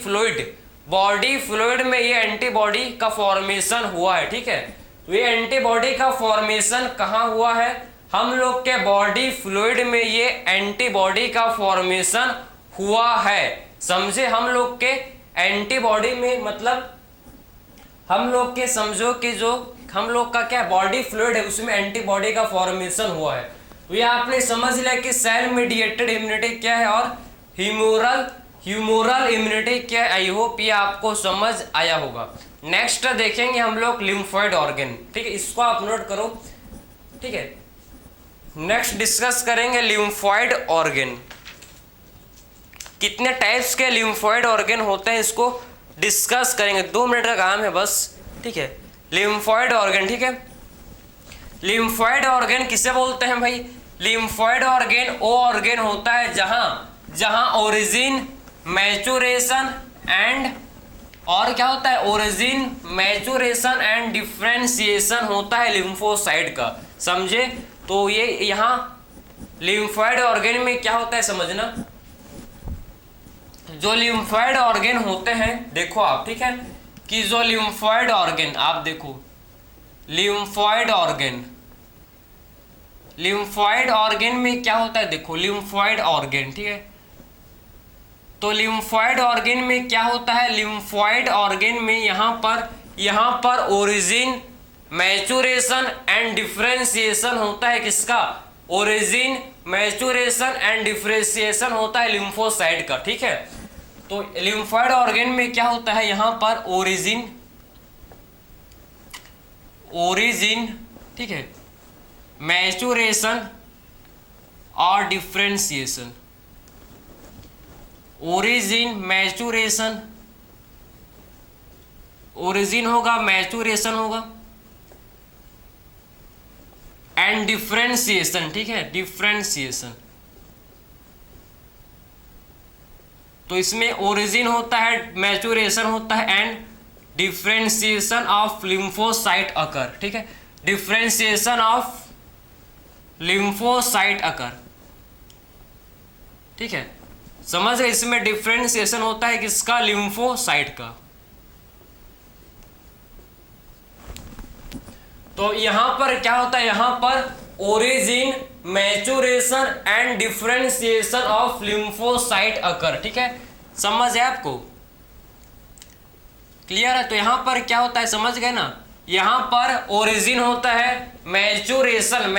फ्लूइड में ये एंटीबॉडी का फॉर्मेशन हुआ है, ठीक है। तो ये एंटीबॉडी का फॉर्मेशन कहाँ हुआ है, हम लोग के बॉडी फ्लूइड में ये एंटीबॉडी का फॉर्मेशन हुआ है, समझे। हम लोग के एंटीबॉडी में मतलब हम लोग के समझो कि जो हम लोग का क्या बॉडी फ्लूइड है उसमें एंटीबॉडी का फॉर्मेशन हुआ है। तो ये आपने समझ लिया कि सेल मीडिएटेड इम्यूनिटी क्या है और ह्यूमोरल इम्यूनिटी क्या है। आई होप ये आपको समझ आया होगा। नेक्स्ट देखेंगे हम लोग लिम्फोइड ऑर्गन, ठीक है, इसको आप नोट करो, ठीक है। नेक्स्ट डिस्कस करेंगे लिम्फोइड ऑर्गन। कितने टाइप्स के लिम्फोइड ऑर्गन होते हैं इसको डिस्कस करेंगे, 2 मिनट का काम है बस, ठीक है। लिम्फोइड ऑर्गन, ठीक है। लिम्फोइड ऑर्गन किसे बोलते हैं भाई? लिम्फोइड ऑर्गन वो ऑर्गन होता है जहां ओरिजिन, मैचुरेशन एंड और क्या होता है, ओरिजिन, मैचुरेशन एंड डिफरेंशिएशन होता है लिम्फोसाइट का, समझे। तो ये यहाँ लिम्फोइड ऑर्गन में क्या होता है समझना। जो लिम्फोइड ऑर्गन होते हैं देखो आप, ठीक है, कि जो लिम्फोइड ऑर्गन आप देखो, लिम्फोइड ऑर्गन में क्या होता है देखो, लिम्फोइड ऑर्गन, ठीक है। तो लिम्फोइड ऑर्गन में क्या होता है, लिम्फोइड ऑर्गन में यहाँ पर ओरिजिन, मैचुरेशन एंड डिफरेंशिएशन होता है किसका, ओरिजिन, मैचुरेशन एंड डिफरेंशिएशन होता है लिम्फोसाइट का, ठीक है। तो लिम्फोइड ऑर्गन में क्या होता है, यहाँ पर ओरिजिन, ठीक है, मैचुरेशन और डिफरेंशिएशन, ओरिजिन, मैचुरेशन, ओरिजिन होगा, मैचुरेशन होगा एंड डिफरेंशिएशन, ठीक है, डिफरेंशिएशन। तो इसमें ओरिजिन होता है, मैचुरेशन होता है and differentiation of lymphocyte occur, ठीक है, डिफरेंशिएशन ऑफ लिम्फोसाइट अकर, ठीक है, समझ गए। इसमें डिफरेंशिएशन होता है किसका, लिम्फोसाइट का। तो यहां पर क्या होता है, यहां पर origin, maturation and differentiation of lymphocyte occur, ठीक है, समझ है आपको, क्लियर है। तो यहां पर क्या होता है समझ गए ना, यहां पर ओरिजिन होता है, मैचुरेशन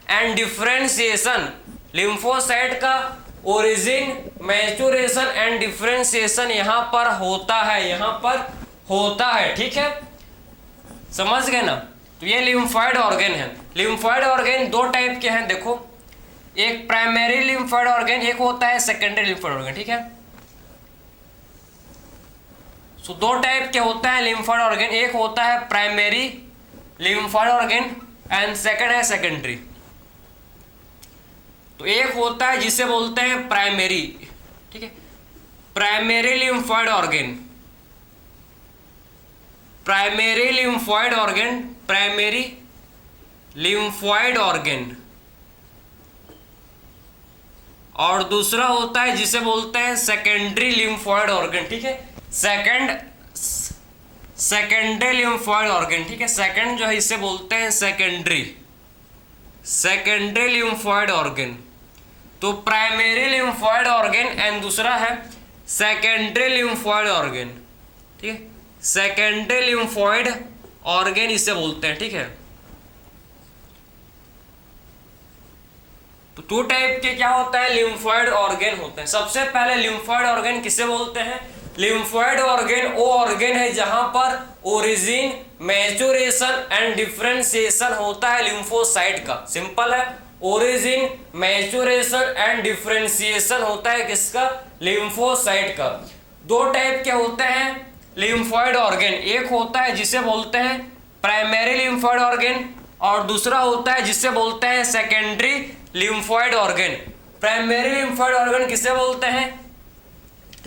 एंड डिफरेंशिएशन लिम्फोसाइट का, ओरिजिन, मैचुरेशन एंड डिफरेंशिएशन यहां पर होता है, ठीक है, समझ गए ना। तो ये लिम्फोइड ऑर्गन है। लिम्फोइड ऑर्गन 2 टाइप के हैं देखो, एक प्राइमरी लिम्फोइड ऑर्गन, एक होता है सेकेंडरी लिम्फोइड ऑर्गन, ठीक है। सो 2 टाइप के होता है लिम्फोइड ऑर्गन, एक होता है primary lymphoid organ and second है सेकेंडरी। तो एक होता है जिसे बोलते हैं प्राइमरी, ठीक है, primary lymphoid organ, primary lymphoid organ, और दूसरा होता है जिसे बोलते हैं सेकेंडरी लिम्फोइड ऑर्गन, ठीक है, सेकेंडरी लिम्फोइड ऑर्गन, ठीक है। सेकंड जो है इसे बोलते हैं सेकेंडरी लिम्फोइड ऑर्गन। तो प्राइमरी लिम्फोइड ऑर्गन एंड दूसरा है सेकेंडरी लिम्फोइड ऑर्गन, ठीक है, सेकेंडरी लिम्फोइड ऑर्गन इसे बोलते हैं, ठीक है। तो 2 टाइप के क्या होता है, लिम्फोइड ऑर्गन होते हैं। सबसे पहले लिम्फोइड ऑर्गन किसे बोलते हैं, लिम्फोइड ऑर्गन वो ऑर्गन है जहां पर ओरिजिन, मैचुरेशन एंड डिफरेंशिएशन होता है लिम्फोसाइट का, सिंपल है, ओरिजिन, मैचुरेशन एंड डिफरेंशिएशन होता है किसका, लिम्फोसाइट का। 2 टाइप के होते हैं लिम्फोइड ऑर्गन, एक होता है जिसे बोलते हैं प्राइमरी लिम्फोइड ऑर्गन और दूसरा होता है जिसे बोलते हैं secondary lymphoid organ. Primary lymphoid organ किसे बोलते हैं,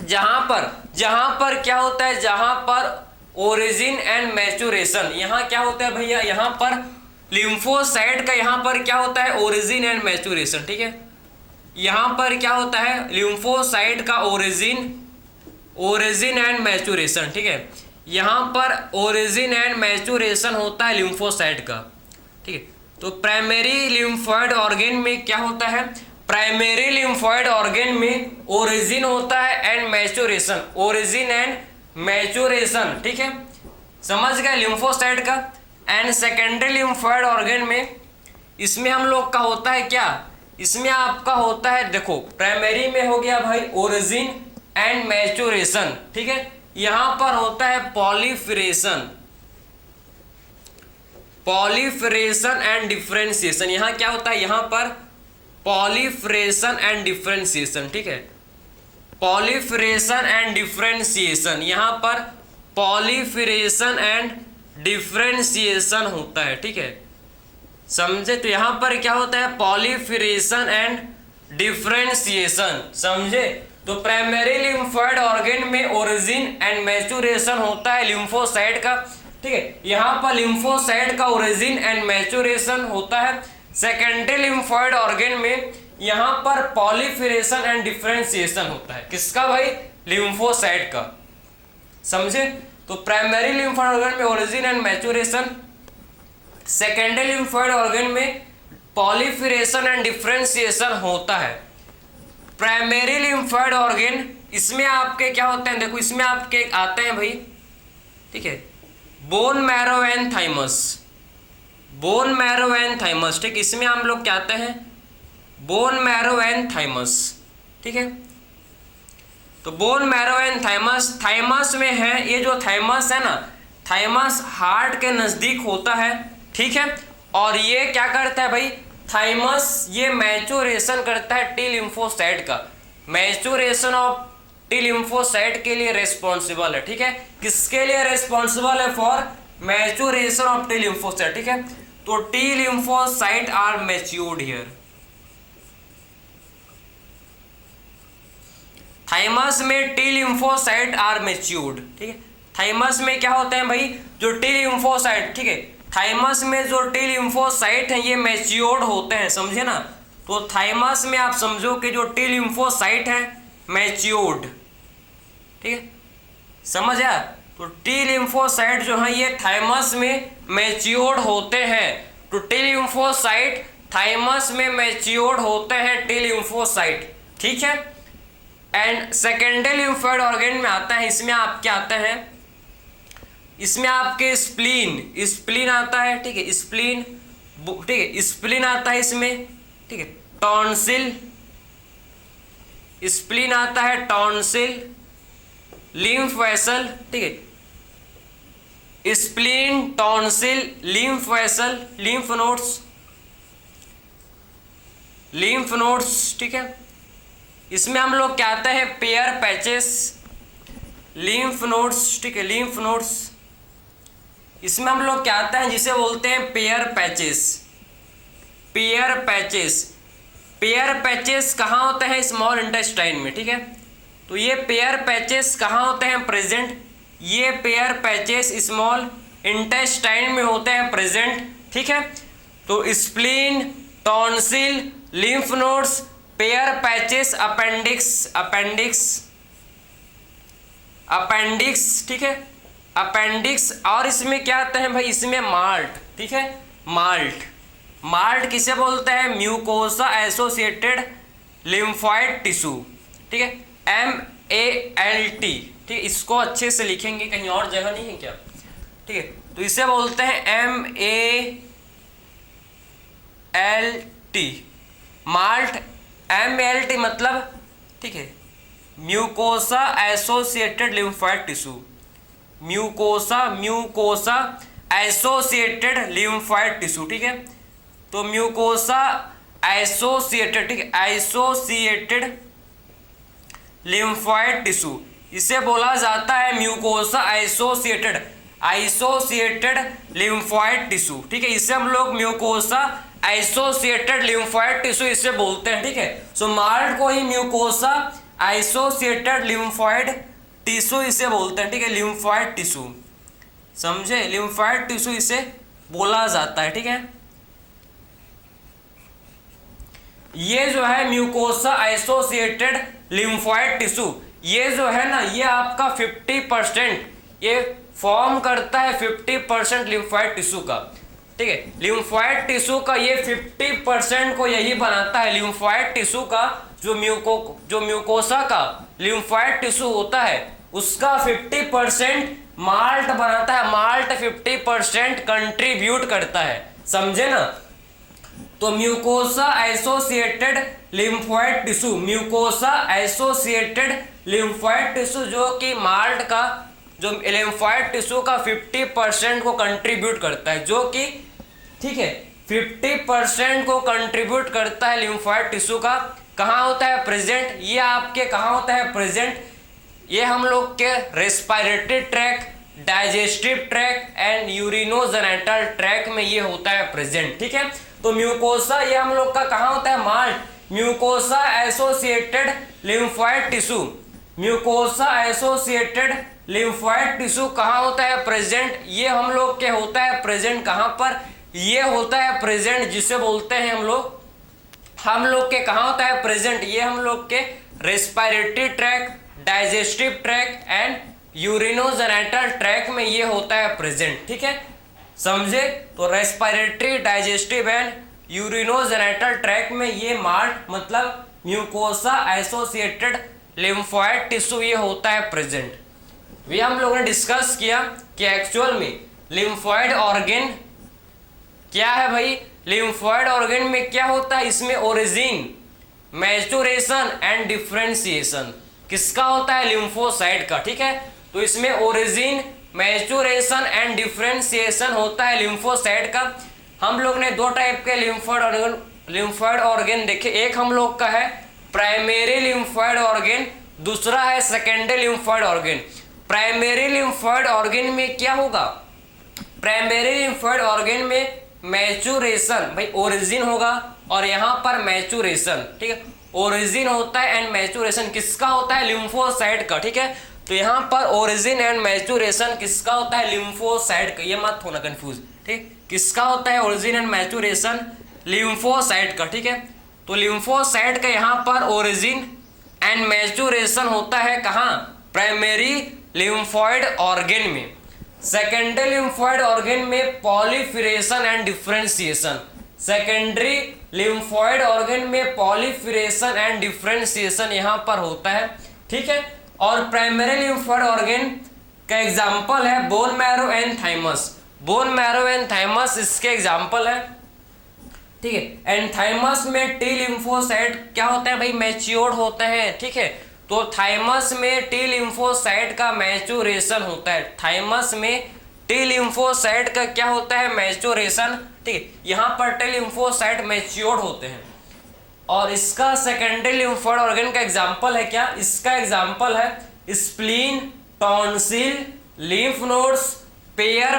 जहां पर क्या होता है, जहां पर ओरिजिन एंड मैचुरेशन, यहां क्या होता है भैया, यहां पर लिम्फोसाइट का यहां पर क्या होता है, ओरिजिन एंड मैचुरेशन, ठीक है। यहां पर क्या होता है, लिम्फोसाइट का ओरिजिन एंड मैचुरेशन, ठीक है, यहां पर ओरिजिन एंड मैचुरेशन होता है लिम्फोसाइट का, ठीक है। तो प्राइमरी लिम्फोइड ऑर्गन में क्या होता है, प्राइमरी लिम्फोइड ऑर्गन में ओरिजिन होता है and maturation, origin and maturation, ठीक है, समझ गए लिम्फोसाइट का। एंड सेकेंडरी लिम्फोइड ऑर्गन में इसमें हम लोग का होता है क्या, इसमें आपका होता है, देखो प्राइमरी में हो गया भाई ओरिजिन एंड मैच्योरेशन, ठीक है। यहां पर होता है पॉलीफिरेशन, पॉलीफिरेशन एंड डिफरेंशिएशन। यहां क्या होता है, यहां पर पॉलीफिरेशन एंड डिफरेंशिएशन, ठीक है, पॉलीफिरेशन एंड डिफरेंशिएशन। यहां पर पॉलीफिरेशन एंड डिफरेंशिएशन होता है, ठीक है, समझे। तो यहां पर क्या होता है, पॉलीफिरेशन एंड डिफरेंशिएशन, समझे। तो प्राइमरी लिम्फोइड ऑर्गन में ओरिजिन एंड मैच्योरेशन होता है लिम्फोसाइट का, ठीक है। यहां पर लिम्फोसाइट का ओरिजिन एंड मैच्योरेशन होता है। सेकेंडरी लिम्फोइड ऑर्गन में यहां पर पॉलीफिरेशन एंड डिफरेंशिएशन होता है, किसका भाई, लिम्फोसाइट का, समझे। तो प्राइमरी लिम्फोइड ऑर्गन में origin and maturation, secondary lymphoid organ में पॉलीफिरेशन एंड डिफरेंशिएशन होता है। प्राइमरी लिम्फोइड ऑर्गन, इसमें आपके क्या होते हैं, देखो इसमें आपके आते हैं भाई, ठीक है, bone marrow and thymus, bone marrow and thymus, ठीक, इसमें हम लोग क्या आते हैं, बोन मैरो एंड थाइमस, ठीक है। तो bone marrow and thymus, thymus में है, ये जो थाइमस है ना, थाइमस हार्ट के नजदीक होता है, ठीक है। और ये क्या करता है भाई, थाइमस ये मैच्योरेशन करता है टी लिम्फोसाइट का, मैच्योरेशन ऑफ टी लिम्फोसाइट के लिए रेस्पॉन्सिबल है, ठीक है। किसके लिए रेस्पॉन्सिबल है, for maturation of T lymphocyte, ठीक है। तो T lymphocyte are matured here, thymus में टी लिम्फोसाइट आर मैच्योर्ड, ठीक है। थाइमस में क्या होते हैं भाई, जो टी लिम्फोसाइट, ठीक है, थाइमस में जो टी लिम्फोसाइट हैं ये मैच्योर्ड होते हैं, समझे ना। तो थाइमस में आप समझो कि जो टी लिम्फोसाइट है मैच्योर्ड, ठीक है, समझ आया। तो टी लिम्फोसाइट जो है ये थाइमस में मैच्योर्ड होते हैं, तो टी लिम्फोसाइट थाइमस में मैच्योर्ड होते हैं, टी लिम्फोसाइट, ठीक है। एंड सेकेंडरी लिम्फोइड ऑर्गन में आता है, इसमें आप क्या आते हैं, इसमें आपके स्प्लीन, स्प्लीन आता है, ठीक है, स्प्लीन, ठीक है, स्प्लीन आता है इसमें, ठीक है, टॉन्सिल, स्प्लीन आता है, टॉन्सिल, लिम्फ वेसल, ठीक है, spleen, tonsil, lymph vessel, lymph nodes, lymph nodes, ठीक है। इसमें हम लोग क्या आते हैं, पेयर पैचेस, लिम्फ नोड्स, ठीक है, लिम्फ नोड्स। इसमें हम लोग क्या आता है, जिसे बोलते हैं pair patches, pair patches, pair patches कहाँ होते हैं, स्मॉल इंटेस्टाइन में, ठीक है। तो ये पेयर पैचेस कहाँ होते हैं प्रेजेंट, ये पेयर पैचेस स्मॉल इंटेस्टाइन में होते हैं प्रेजेंट, ठीक है। तो spleen, tonsil, lymph nodes, pair patches, appendix, appendix, appendix, ठीक है, अपेंडिक्स। और इसमें क्या आते हैं भाई, इसमें माल्ट, ठीक है, माल्ट, माल्ट किसे बोलते हैं, म्यूकोसा एसोसिएटेड लिम्फोइड टिश्यू, ठीक है, MALT, ठीक है, इसको अच्छे से लिखेंगे, कहीं और जगह नहीं है क्या, ठीक है। तो इसे बोलते हैं MALT, माल्ट, MALT मतलब, ठीक है, mucosa associated lymphoid tissue, mucosa, mucosa associated lymphoid tissue, ठीक है। तो म्यूकोसा एसोसिएटेड, ठीक है, एसोसिएटेड लिम्फोइड टिश्यू, इसे बोला जाता है mucosa associated, associated lymphoid tissue, ठीक है। इसे हम लोग म्यूकोसा एसोसिएटेड लिम्फोइड टिश्यू इसे बोलते हैं, ठीक है। सो माल्ट को ही म्यूकोसा एसोसिएटेड लिम्फोइड टिश्यू इसे बोलते हैं, ठीक है, लिम्फोइड टिश्यू, समझे, लिम्फोइड टिश्यू इसे बोला जाता है, ठीक है। ये जो है म्यूकोसा एसोसिएटेड लिम्फोइड टिश्यू, ये जो है ना, ये आपका 50% ये फॉर्म करता है 50% लिम्फोइड टिश्यू का, ठीक है। लिम्फोइड टिश्यू का ये 50% को यही बनाता है, लिम्फोइड टिश्यू का जो म्यूकोसा का लिम्फोइड टिश्यू होता है उसका 50% माल्ट बनाता है, माल्ट 50% कंट्रीब्यूट करता है, समझे ना। तो mucosa associated lymphoid tissue, mucosa associated lymphoid tissue जो कि माल्ट का जो लिम्फोइड टिश्यू का 50% को कंट्रीब्यूट करता है, जो कि ठीक है 50% को कंट्रीब्यूट करता है लिम्फोइड टिश्यू का। कहाँ होता है प्रेजेंट, ये आपके कहाँ होता है प्रेजेंट, ये हम लोग के respiratory tract, digestive track and urinogenital track में ये होता है प्रेजेंट, ठीक है। तो म्यूकोसा ये हम लोग का कहाँ होता है malt, mucosa associated lymphoid tissue, mucosa associated lymphoid tissue कहाँ होता है प्रेजेंट, ये हम लोग के होता है प्रेजेंट कहाँ पर, ये होता है प्रेजेंट जिसे बोलते हैं हम लोग के कहाँ होता है प्रेजेंट, ये हम लोग के respiratory tract, digestive track and urinogenital track में ये होता है प्रेजेंट, ठीक है, समझे। तो respiratory, digestive and urinogenital track में ये माल्ट मतलब म्यूकोसा एसोसिएटेड लिम्फोइड टिश्यू ये होता है प्रेजेंट। ये हम लोगों ने डिस्कस किया कि एक्चुअल में लिम्फोइड ऑर्गन क्या है भाई, लिम्फोइड ऑर्गन में क्या होता है, इसमें ओरिजिन, मैच्योरेशन एंड डिफरेंशिएशन किसका होता है, लिम्फोसाइट का, ठीक है। तो इसमें ओरिजिन, मैच्योरेशन एंड डिफरेंशिएशन होता है लिम्फोसाइट का। हम लोग ने दो टाइप के लिम्फोइड ऑर्गन देखे, एक हम लोग का है प्राइमरी लिम्फोइड ऑर्गन, दूसरा है secondary lymphoid organ. Primary lymphoid organ में क्या होगा, प्राइमरी लिम्फोइड ऑर्गन में मैच्योरेशन भाई ओरिजिन होगा और यहाँ पर मैच्योरेशन, ठीक है, ओरिजिन होता है एंड मैच्योरेशन किसका होता है, लिम्फोसाइट का, ठीक है। तो यहाँ पर ओरिजिन एंड मैच्योरेशन किसका होता है, लिम्फोसाइट का, ये मत होना कंफ्यूज, ठीक, किसका होता है ओरिजिन एंड मैच्योरेशन, लिम्फोसाइट का, ठीक है। तो लिम्फोसाइट का यहाँ पर ओरिजिन एंड मैच्योरेशन होता है कहाँ, प्राइमरी लिम्फोइड ऑर्गन में। सेकेंडरी लिम्फोइड ऑर्गन में proliferation and differentiation, secondary lymphoid organ में पॉलीफिरेशन एंड डिफरेंशिएशन यहाँ पर होता है, ठीक है। और प्राइमरी लिम्फोइड ऑर्गन का एग्जाम्पल है bone marrow and thymus, bone marrow and thymus इसके एग्जाम्पल है, ठीक है। एंड थाइमस में टी लिम्फोसाइट क्या होता है भाई, मैच्योर्ड होते हैं, ठीक है। तो थाइमस में टी लिम्फोसाइट का मैच्योरेशन होता है, थाइमस में टी लिम्फोसाइट का क्या होता है, मैच्योरेशन, ठीक है। यहाँ पर टी लिम्फोसाइट मैच्योर्ड होते हैं। और इसका सेकेंडरी लिम्फोइड ऑर्गन का एग्जाम्पल है क्या, इसका एग्जाम्पल है spleen, tonsil, lymph nodes, pair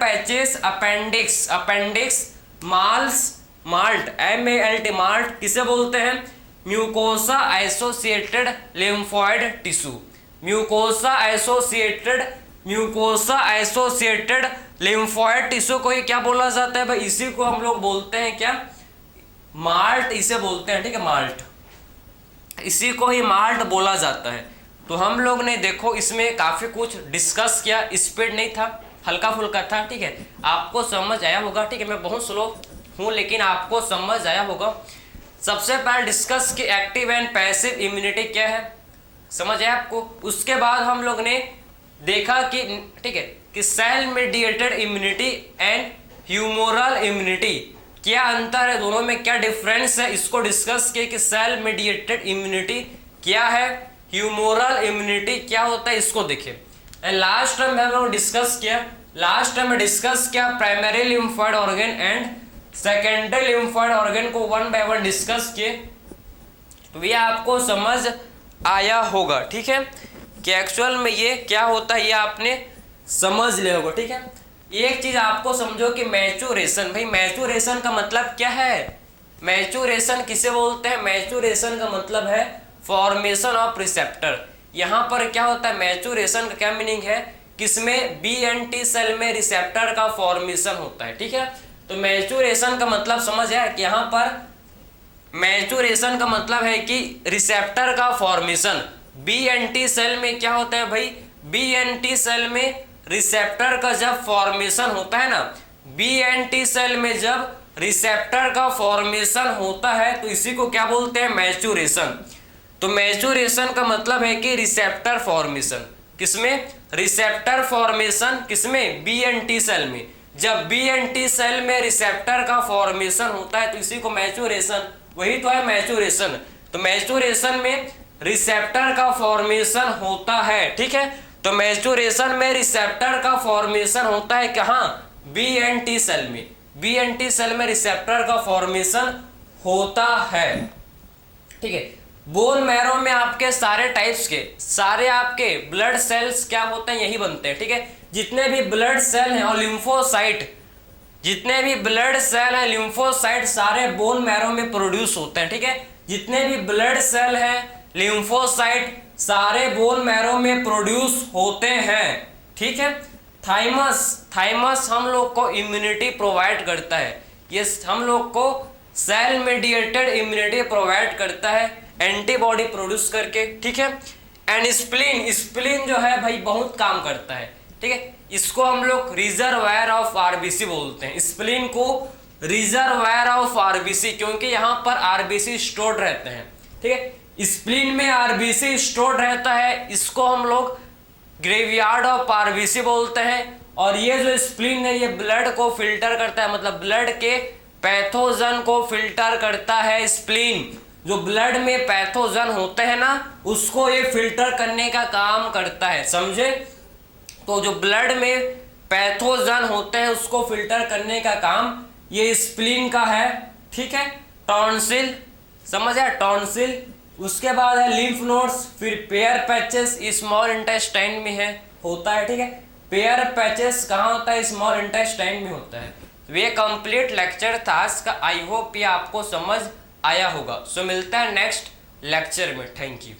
patches, appendix, malt, MALT malt किसे बोलते हैं, mucosa associated lymphoid tissue, mucosa associated lymphoid tissue को ही क्या बोला जाता है भाई, इसी को हम लोग बोलते हैं क्या, माल्ट इसे बोलते हैं, ठीक है, माल्ट, इसी को ही माल्ट बोला जाता है। तो हम लोग ने देखो इसमें काफी कुछ डिस्कस किया, स्पीड नहीं था, हल्का फुल्का था, ठीक है, आपको समझ आया होगा, ठीक है। मैं बहुत स्लो हूँ लेकिन आपको समझ आया होगा। सबसे पहले डिस्कस की एक्टिव एंड पैसिव इम्यूनिटी क्या है, समझ आया आपको। उसके बाद हम लोग ने देखा कि ठीक है कि cell mediated immunity and humoral immunity क्या अंतर है, दोनों में क्या डिफरेंस है, इसको डिस्कस किया कि सेल मेडिएटेड इम्यूनिटी क्या है, ह्यूमोरल इम्यूनिटी क्या होता है, इसको देखिए। एंड लास्ट टाइम हम लोग डिस्कस किया primary lymphoid organ and secondary lymphoid organ को वन बाय वन डिस्कस किए, तो ये आपको समझ आया होगा, ठीक है, कि एक्चुअल में ये क्या होता है, ये आपने समझ लिया होगा, ठीक है। एक चीज आपको समझो कि मैच्योरेशन, भाई मैच्योरेशन का मतलब क्या है, मैच्योरेशन किसे बोलते हैं, मैच्योरेशन का मतलब है फॉर्मेशन ऑफ रिसेप्टर। यहाँ पर क्या होता है, मैच्योरेशन का क्या मीनिंग है, किसमें BNT सेल में रिसेप्टर का फॉर्मेशन होता है, ठीक है। तो मैच्योरेशन का मतलब समझ आया कि यहाँ पर मैच्योरेशन का मतलब है कि रिसेप्टर का फॉर्मेशन। BNT सेल में क्या होता है भाई, BNT सेल में रिसेप्टर का जब फॉर्मेशन होता है ना, BNT सेल में जब रिसेप्टर का फॉर्मेशन होता है तो इसी को क्या बोलते हैं, मैच्योरेशन। तो मैच्योरेशन का मतलब है कि रिसेप्टर फॉर्मेशन, किसमें? रिसेप्टर फॉर्मेशन किसमें? बी एंड टी सेल में। जब बी एंड टी सेल में रिसेप्टर का फॉर्मेशन होता है तो इसी को मैच्योरेशन, वही तो है मैच्योरेशन। तो मैच्योरेशन में रिसेप्टर का फॉर्मेशन होता है, ठीक है। तो मैच्योरेशन में रिसेप्टर का फॉर्मेशन होता है कहाँ? बी एंड टी सेल में। बी एंड टी सेल में रिसेप्टर का फॉर्मेशन होता है, ठीक है। बोन मैरो में आपके सारे टाइप्स के सारे आपके ब्लड सेल्स क्या होते हैं? यही बनते हैं, ठीक है। जितने भी ब्लड सेल हैं और लिम्फोसाइट, जितने भी ब्लड सेल हैं लिम्फोसाइट सारे बोन मैरो में प्रोड्यूस होते हैं, ठीक है। जितने भी ब्लड सेल हैं लिम्फोसाइट सारे बोन मैरो में प्रोड्यूस होते हैं, ठीक है। थाइमस, थाइमस हम लोग को इम्यूनिटी प्रोवाइड करता है, ये हम लोग को सेल मेडिएटेड इम्यूनिटी प्रोवाइड करता है एंटीबॉडी प्रोड्यूस करके, ठीक है। एंड स्प्लीन, स्प्लीन जो है भाई बहुत काम करता है, ठीक है। इसको हम लोग रिजर्वायर ऑफ आरबीसी बोलते हैं, स्प्लीन को रिजर्वायर ऑफ आरबीसी, क्योंकि यहाँ पर आरबीसी स्टोर्ड रहते हैं, ठीक है। स्प्लीन में आरबीसी स्टोर्ड रहता है, इसको हम लोग ग्रेवयार्ड ऑफ आरबीसी बोलते हैं। और ये जो स्प्लीन है ये ब्लड को फिल्टर करता है, मतलब ब्लड के पैथोजन को फिल्टर करता है स्प्लीन। जो ब्लड में पैथोजन होते हैं ना उसको ये फिल्टर करने का काम करता है, समझे। तो जो ब्लड में पैथोजन होते हैं उसको फिल्टर करने का काम ये स्प्लीन का है, ठीक है। टॉन्सिल, समझ आया, टॉन्सिल। उसके बाद है लिम्फ नोड्स, फिर पेयर पैचेस स्मॉल इंटेस्टाइन में है होता है, ठीक है। पेयर पैचेस कहाँ होता है? स्मॉल इंटेस्टाइन में होता है। तो ये कंप्लीट लेक्चर था इसका, आई होप ये आपको समझ आया होगा। सो मिलता है नेक्स्ट लेक्चर में, थैंक यू।